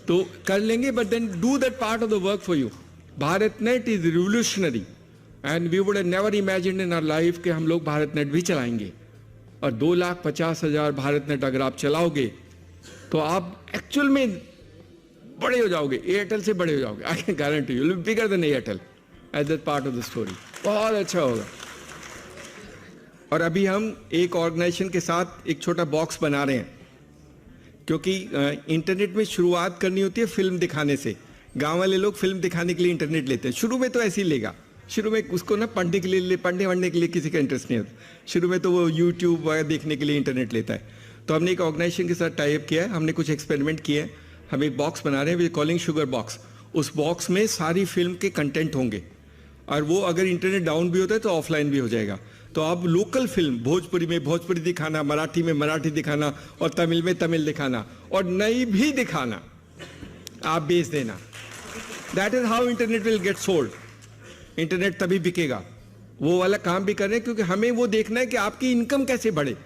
तो कर लेंगे, but then do that part of the work for you. Bharat net is revolutionary and we would have never imagined in our life कि हम लोग भारत नेट भी चलाएंगे। और 2,50,000 भारत नेट अगर आप चलाओगे तो आप एक्चुअल में बड़े हो जाओगे, एयरटेल से बड़े हो जाओगे। I can guarantee you will be bigger than Airtel at that part of the story. बहुत अच्छा होगा। और अभी हम एक ऑर्गेनाइजेशन के साथ एक छोटा बॉक्स बना रहे हैं, क्योंकि इंटरनेट में शुरुआत करनी होती है फिल्म दिखाने से। गांव वाले लोग फिल्म दिखाने के लिए इंटरनेट लेते हैं, शुरू में तो ऐसे ही लेगा, शुरू में उसको ना पढ़ने के लिए, पढ़ने वढ़ने के लिए किसी का इंटरेस्ट नहीं होता। शुरू में तो वो यूट्यूब वगैरह देखने के लिए इंटरनेट लेता है। तो हमने एक ऑर्गेनाइजेशन के साथ टाइप किया है, हमने कुछ एक्सपेरिमेंट किए हैं। हम एक बॉक्स बना रहे हैं, वी कॉलिंग शुगर बॉक्स। उस बॉक्स में सारी फिल्म के कंटेंट होंगे, और वो अगर इंटरनेट डाउन भी होता है तो ऑफलाइन भी हो जाएगा। तो आप लोकल फिल्म, भोजपुरी में भोजपुरी दिखाना, मराठी में मराठी दिखाना, और तमिल में तमिल दिखाना, और नई भी दिखाना, आप बेच देना। That is how internet will get sold. Internet तभी बिकेगा। वो वाला काम भी कर रहे हैं, क्योंकि हमें वो देखना है कि आपकी इनकम कैसे बढ़े,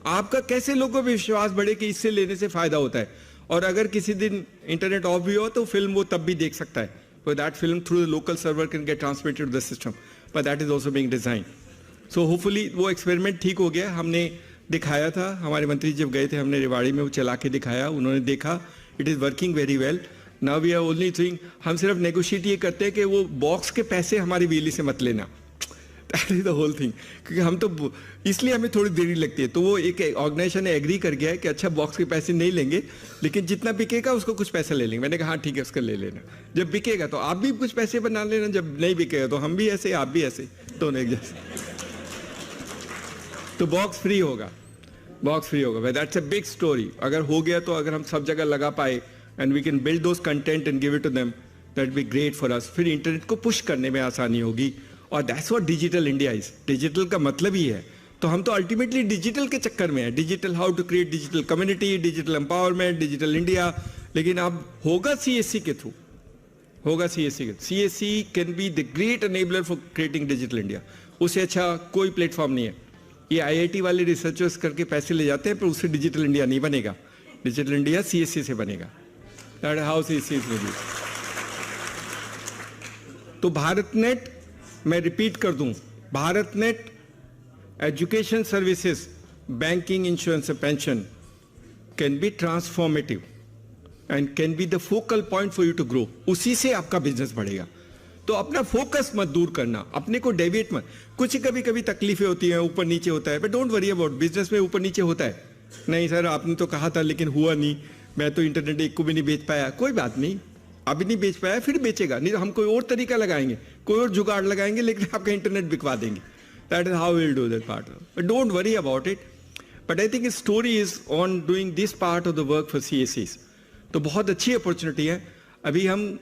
आपका कैसे लोगों पर विश्वास बढ़े कि इससे लेने से फायदा होता है। और अगर किसी दिन इंटरनेट ऑफ भी हो तो फिल्म वो तब भी देख सकता है, but that film through the local server can get transmitted to the system, but that is also being designed. So hopefully वो एक्सपेरिमेंट ठीक हो गया। हमने दिखाया था, हमारे मंत्री जब गए थे हमने रेवाड़ी में वो चला के दिखाया, उन्होंने देखा it is working very well. Now we are only thing, हम सिर्फ नेगोशिएट ये करते हैं कि वो बॉक्स के पैसे हमारी बिजली से मत लेना। That is the whole thing, क्योंकि हम तो इसलिए हमें थोड़ी देरी लगती है। तो वो एक ऑर्गेनाइजेशन ने एग्री कर गया है कि अच्छा बॉक्स के पैसे नहीं लेंगे, लेकिन जितना बिकेगा उसको कुछ पैसा ले लेंगे। मैंने कहा हाँ ठीक है, उसका ले लेना। जब बिकेगा तो आप भी कुछ पैसे बना लेना, जब नहीं बिकेगा तो हम भी ऐसे, आप भी ऐसे, दोनों एक जैसे। तो बॉक्स फ्री होगा, बॉक्स फ्री होगा। That's a big story. अगर हो गया तो अगर हम सब जगह लगा पाए and we can build those content and give it to them, that be great for us. फिर इंटरनेट को पुश करने में आसानी होगी, और that's what digital India is. Digital का मतलब ही है। तो हम तो अल्टीमेटली डिजिटल के चक्कर में है, digital how to create digital community, digital empowerment, digital India. लेकिन अब होगा सीएससी के थ्रू, होगा सीएससी के। CSC can be the great enabler for creating digital India. उससे अच्छा कोई प्लेटफॉर्म नहीं है। ये IIT वाले रिसर्चर्स करके पैसे ले जाते हैं, पर उससे डिजिटल इंडिया नहीं बनेगा। डिजिटल इंडिया CSC से बनेगा। That how CSC is will be. तो भारत नेट, मैं रिपीट कर दूं, Bharat net, education services, banking, insurance, pension can be transformative and can be the focal point for you to grow. उसी से आपका बिजनेस बढ़ेगा। तो अपना फोकस मत दूर करना, अपने को डेविएट मत। कुछ कभी कभी तकलीफें होती हैं, ऊपर नीचे होता है, but don't worry about. Business में ऊपर नीचे होता है। नहीं सर आपने तो कहा था लेकिन हुआ नहीं, मैं तो इंटरनेट एक को भी नहीं बेच पाया। कोई बात नहीं, अभी नहीं बेच पाया, फिर बेचेगा। नहीं तो हम कोई और तरीका लगाएंगे, कोई और जुगाड़ लगाएंगे, लेकिन आपका इंटरनेट बिकवा देंगे। That is how will do that part. But don't worry about it. But I think story is on doing this part of the work for CSCs। तो बहुत अच्छी अपॉर्चुनिटी है। अभी हम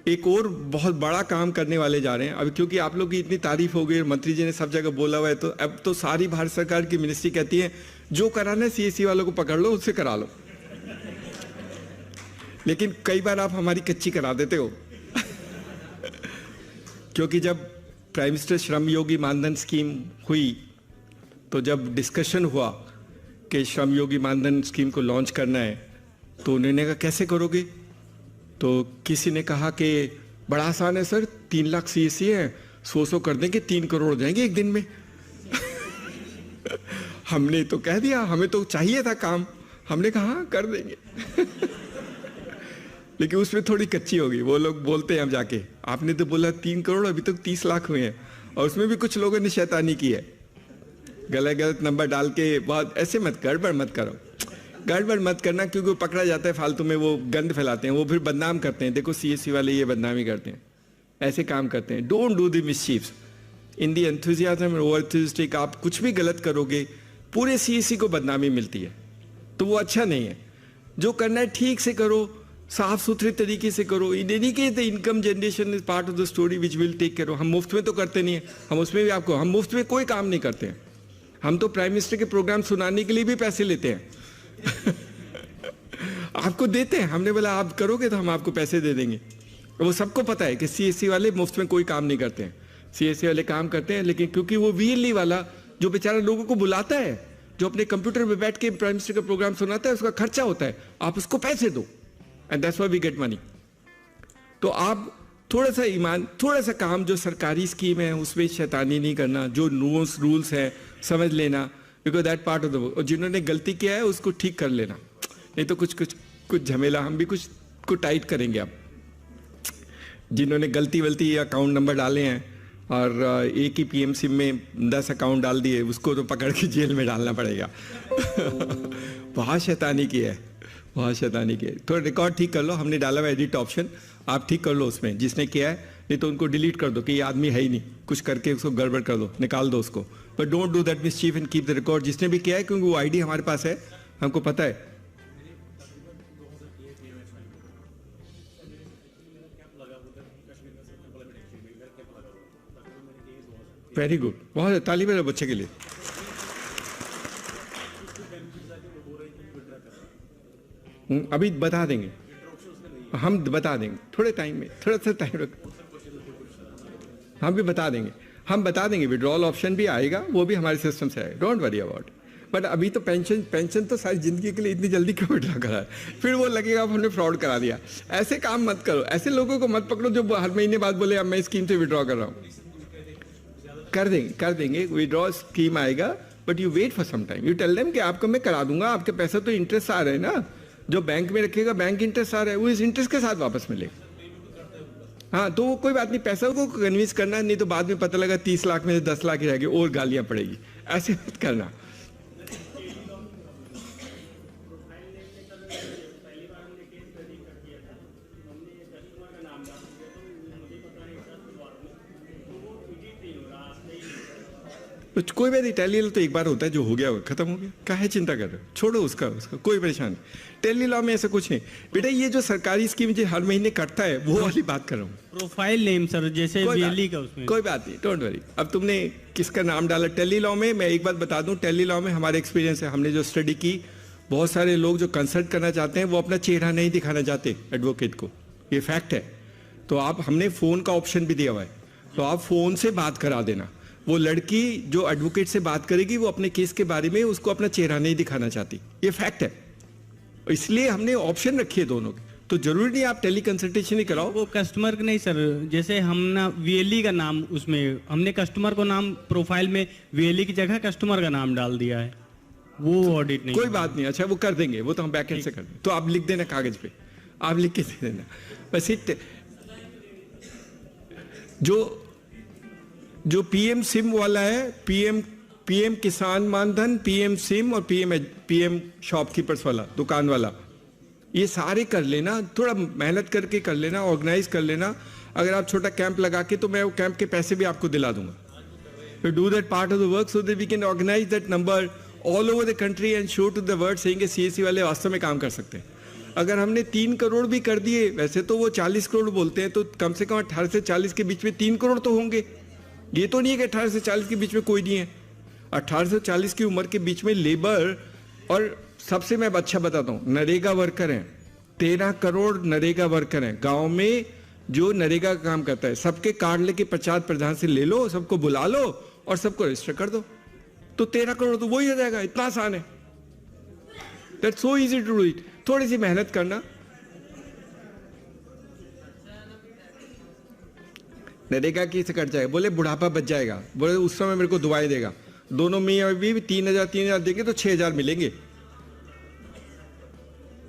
एक और बहुत बड़ा काम करने वाले जा रहे हैं। अभी क्योंकि आप लोग की इतनी तारीफ हो गई, मंत्री जी ने सब जगह बोला हुआ है, तो अब तो सारी भारत सरकार की मिनिस्ट्री कहती है जो कराना है CSC वालों को पकड़ लो, उससे करा लो। लेकिन कई बार आप हमारी कच्ची करा देते हो। क्योंकि जब prime minister Shram Yogi Maandhan scheme हुई, तो जब डिस्कशन हुआ कि श्रम योगी मानधन स्कीम को लॉन्च करना है, तो उन्होंने कहा कैसे करोगे? तो किसी ने कहा कि बड़ा आसान है सर, 3 लाख CSC है, 100 कर देंगे, 3 करोड़ हो जाएंगे एक दिन में। हमने तो कह दिया, हमें तो चाहिए था काम, हमने कहा हाँ कर देंगे। लेकिन उसमें थोड़ी कच्ची होगी। वो लोग बोलते हैं हम जाके, आपने तो बोला 3 करोड़, अभी तक 30 लाख हुए हैं। और उसमें भी कुछ लोगों ने शैतानी की है, गलत गलत नंबर डाल के। बहुत ऐसे मत, गड़बड़ मत करो, गड़बड़ मत करना, क्योंकि वो पकड़ा जाता है फालतू में, वो गंद फैलाते हैं, वो फिर बदनाम करते हैं। देखो CSC वाले ये बदनामी करते हैं, ऐसे काम करते हैं। डोंट डू द मिसचीव्स in the enthusiasm, over enthusiastic. आप कुछ भी गलत करोगे, पूरे CSC को बदनामी मिलती है, तो वो अच्छा नहीं है। जो करना है ठीक से करो, साफ सुथरे तरीके से करो। In any case the income generation is part of the story which will take care. हम मुफ्त में तो करते नहीं है, हम उसमें भी आपको, हम मुफ्त में कोई काम नहीं करते हैं। हम तो प्राइम मिनिस्टर के प्रोग्राम सुनाने के लिए भी पैसे लेते हैं। आपको देते हैं, हमने बोला आप करोगे तो हम आपको पैसे दे देंगे। वो सबको पता है कि CSC वाले मुफ्त में कोई काम नहीं करते हैं। CSC वाले काम करते हैं, लेकिन क्योंकि वो VLE वाला जो बेचारा लोगों को बुलाता है, जो अपने कंप्यूटर पे बैठ के प्राइम मिनिस्टर का प्रोग्राम सुनाता है, उसका खर्चा होता है, आप उसको पैसे दो, and that's why we get money. तो आप थोड़ा सा ईमान, थोड़ा सा काम, जो सरकारी स्कीम है उसमें शैतानी नहीं करना, जो रूल्स है समझ लेना, because that part of the work. और जिन्होंने गलती किया है उसको ठीक कर लेना, नहीं तो कुछ झमेला हम भी कुछ को टाइट करेंगे। आप जिन्होंने गलती अकाउंट नंबर डाले हैं और एक ही PM सिम में 10 अकाउंट डाल दिए, उसको तो पकड़ के जेल में डालना पड़ेगा। बहुत शैतानी की है, बहुत शैतानी की है। थोड़ा रिकॉर्ड ठीक कर लो, हमने डाला हुआ एडिट ऑप्शन, आप ठीक कर लो उसमें जिसने किया है, नहीं तो उनको डिलीट कर दो कि ये आदमी है ही नहीं, कुछ करके उसको गड़बड़ कर दो, निकाल दो उसको। But don't do that mischief and keep the record. जिसने भी किया है, क्योंकि वो ID हमारे पास है, हमको पता है। वेरी गुड, बहुत ताली बजाओ बच्चे के लिए। अभी बता देंगे, हम बता देंगे थोड़े टाइम में, थोड़ा सा टाइम रख, हम भी बता देंगे, हम बता देंगे। विड्रॉल ऑप्शन भी आएगा, वो भी हमारे सिस्टम से आएगा, डोंट वरी अबाउट। बट अभी तो पेंशन तो सारी जिंदगी के लिए इतनी जल्दी क्यों विड्रॉ करा है? फिर वो लगेगा हमने फ्रॉड करा दिया। ऐसे काम मत करो, ऐसे लोगों को मत पकड़ो जो हर महीने बाद बोले अब मैं इस स्कीम से विड्रॉ कर रहा हूँ। कर देंगे विड्रॉ स्कीम आएगा, but you wait for some time. You tell them कि आपको मैं करा दूंगा, आपके पैसा तो इंटरेस्ट आ रहे हैं ना, जो बैंक में रखेगा बैंक इंटरेस्ट आ रहा है, वो इस इंटरेस्ट के साथ वापस मिलेगा। हाँ, तो वो कोई बात नहीं, पैसा को कन्विंस करना, नहीं तो बाद में पता लगा 30 लाख में से 10 लाख ही रहेगी और गालियां पड़ेगी। ऐसे मत करना। कोई बात नहीं, टेली लॉ तो एक बार होता है, जो हो गया खत्म हो गया, काहे चिंता कर रहे हो, छोड़ो उसका कोई परेशानी। टेली लॉ में ऐसा कुछ नहीं बेटा, ये जो सरकारी स्कीम जो हर महीने कटता है वो वाली बात कर रहा हूँ। प्रोफाइल नेम सर, जैसे VLE का, उसमें कोई बात नहीं, डोंट वरी। अब तुमने किसका नाम डाला टेली लॉ में, मैं एक बात बता दूं, टेली लॉ में हमारे एक्सपीरियंस है, हमने जो स्टडी की, बहुत सारे लोग जो कंसल्ट करना चाहते हैं वो अपना चेहरा नहीं दिखाना चाहते एडवोकेट को, ये फैक्ट है। तो आप, हमने फ़ोन का ऑप्शन भी दिया हुआ है, तो आप फ़ोन से बात करा देना। वो लड़की जो एडवोकेट से बात करेगी वो अपने केस के बारे में उसको अपना चेहरा नहीं दिखाना चाहती, ये फैक्ट है। इसलिए हमने ऑप्शन रखी है दोनों की। तो जरूरी नहीं आप टेली कंसल्टेशन ही कराओ। वो कस्टमर का नहीं सर, जैसे हम ना वीएलई का नाम उसमें हमने कस्टमर को नाम प्रोफाइल में वीएलई की जगह कस्टमर का नाम डाल दिया है, वो ऑडिट नहीं। कोई बात नहीं, अच्छा वो कर देंगे, वो तो हम बैकएंड से कर देंगे। तो आप लिख देना कागज पे, आप लिख के दे देना। वैसे जो पीएम सिम वाला है, पीएम किसान मानधन, पीएम सिम और पीएम शॉपकीपर्स वाला, दुकान वाला, ये सारे कर लेना, थोड़ा मेहनत करके कर लेना, ऑर्गेनाइज कर लेना। अगर आप छोटा कैंप लगा के, तो मैं वो कैंप के पैसे भी आपको दिला दूंगा। Do that part of the work so that we can organise that number all over the country and show to the world saying CSC वाले वास्तव में काम कर सकते हैं। अगर हमने 3 करोड़ भी कर दिए, वैसे तो वो 40 करोड़ बोलते हैं, तो कम से कम 18 से 40 के बीच में 3 करोड़ तो होंगे। ये तो नहीं है कि 18 से 40 के बीच में कोई नहीं है। 18 से 40 की उम्र के बीच में लेबर, और सबसे मैं अच्छा बताता हूँ, नरेगा वर्कर हैं, 13 करोड़ नरेगा वर्कर हैं गांव में जो नरेगा का काम करता है। सबके कार्ड लेके पंचायत प्रधान से ले लो, सबको बुला लो और सबको रजिस्टर कर दो, तो 13 करोड़ तो वही हो जाएगा। इतना आसान है, that's so easy to do it. थोड़ी सी मेहनत करना। नरेगा की से कट जाएगा, बोले बुढ़ापा बच जाएगा, बोले उस समय मेरे को दुआएं देगा, दोनों मियां भी 3,000 देंगे तो 6,000 मिलेंगे।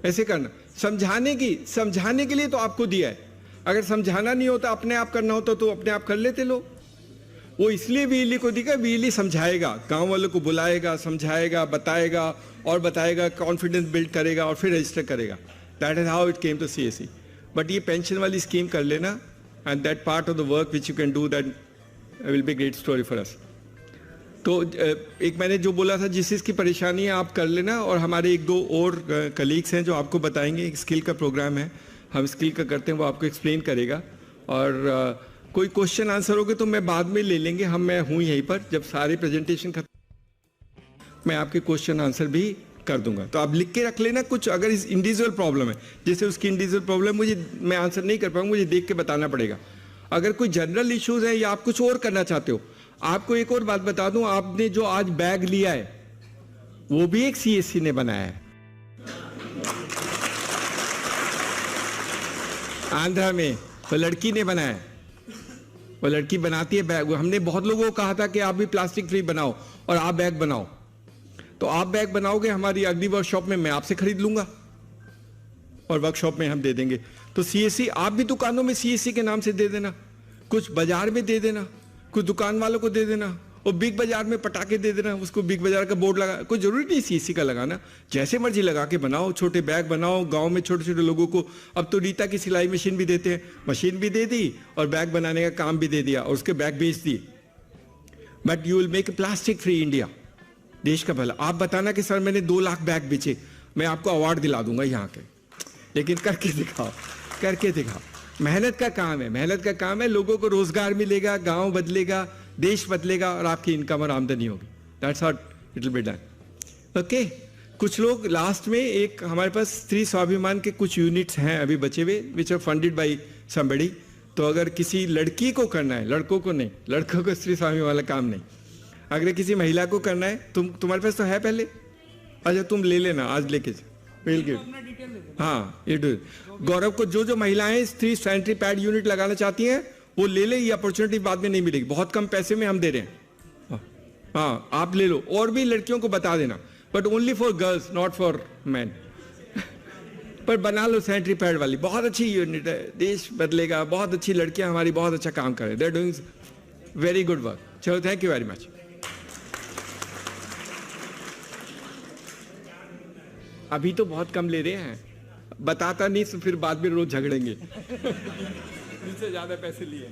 ऐसे करना। समझाने के लिए तो आपको दिया है। अगर समझाना नहीं होता, अपने आप करना होता तो अपने आप कर लेते लोग। वो इसलिए वीएलई को दिखा, वीएलई समझाएगा, गांव वालों को बुलाएगा, समझाएगा, बताएगा और बताएगा, कॉन्फिडेंस बिल्ड करेगा और फिर रजिस्टर करेगा। That is how it came to CSC. But ये पेंशन वाली स्कीम कर लेना, and that part of the work which you can do, that will be great story for us. तो एक मैंने जो बोला था, जिस चीज़ की परेशानी है आप कर लेना, और हमारे 1-2 और कलीग्स हैं जो आपको बताएंगे। एक स्किल का प्रोग्राम है, हम स्किल का करते हैं, वो आपको एक्सप्लेन करेगा। और कोई क्वेश्चन आंसर होगे तो मैं बाद में ले लेंगे, मैं हूँ यहीं पर, जब सारे प्रेजेंटेशन खत्म मैं आपके क्वेश्चन आंसर भी कर दूंगा। तो आप लिख के रख लेना कुछ, अगर इस इंडिविजुअल प्रॉब्लम है, जैसे उसकी इंडिविजुअल प्रॉब्लम मैं आंसर नहीं कर पाऊंगा, मुझे देख के बताना पड़ेगा। अगर कोई जनरल इश्यूज है या आप कुछ और करना चाहते हो। आपको एक और बात बता दूं, आपने जो आज बैग लिया है वो भी एक सीएससी ने बनाया है, आंध्रा में वो लड़की ने बनाया है। वो लड़की बनाती है बैग। हमने बहुत लोगों को कहा था कि आप भी प्लास्टिक फ्री बनाओ और आप बैग बनाओ, तो आप बैग बनाओगे, हमारी अगली वर्कशॉप में मैं आपसे खरीद लूंगा और वर्कशॉप में हम दे देंगे। तो सीएससी आप भी दुकानों में सीएससी के नाम से दे देना, कुछ बाजार में दे देना, कुछ दुकान वालों को दे देना, और बिग बाजार में पटाखे दे देना, उसको बिग बाजार का बोर्ड लगा। कोई जरूरी नहीं सीएससी का लगाना, जैसे मर्जी लगा के बनाओ, छोटे बैग बनाओ। गांव में छोटे छोटे लोगों को अब तो रीता की सिलाई मशीन भी देते हैं, मशीन भी दे दी और बैग बनाने का काम भी दे दिया और उसके बैग बेच दिए। But you will make plastic free India, देश का भला। आप बताना कि सर मैंने 2 लाख बैग बेचे, मैं आपको अवार्ड दिला दूंगा यहाँ के, लेकिन करके दिखाओ, करके दिखाओ। मेहनत का काम है, मेहनत का काम है। लोगों को रोजगार मिलेगा, गांव बदलेगा, देश बदलेगा और आपकी इनकम और आमदनी होगी। That's how it will be done. Okay, कुछ लोग लास्ट में, एक हमारे पास स्त्री स्वाभिमान के कुछ यूनिट्स हैं अभी बचे हुए, which are funded by somebody. तो अगर किसी लड़की को करना है, लड़कों को नहीं, लड़कों को स्त्री स्वाभिमान वाला काम नहीं, अगर किसी महिला को करना है, तुम्हारे पास तो है पहले, अच्छा तुम ले लेना, आज लेके वेल गुड। हाँ, ये डू। गौरव को जो महिलाएं स्त्री सैनिटरी पैड यूनिट लगाना चाहती हैं वो ले ले, ये अपॉर्चुनिटी बाद में नहीं मिलेगी, बहुत कम पैसे में हम दे रहे हैं। हाँ, आप ले लो, और भी लड़कियों को बता देना, but only for girls, not for man. पर बना लो सैनिटरी पैड वाली, बहुत अच्छी यूनिट है, देश बदलेगा। बहुत अच्छी लड़कियां हमारी बहुत अच्छा काम कर रहे हैं, they are doing very good work. चलो, थैंक यू वेरी मच। अभी तो बहुत कम ले रहे हैं, बताता नहीं तो फिर बाद में रोज झगड़ेंगे। मुझसे ज्यादा पैसे लिए।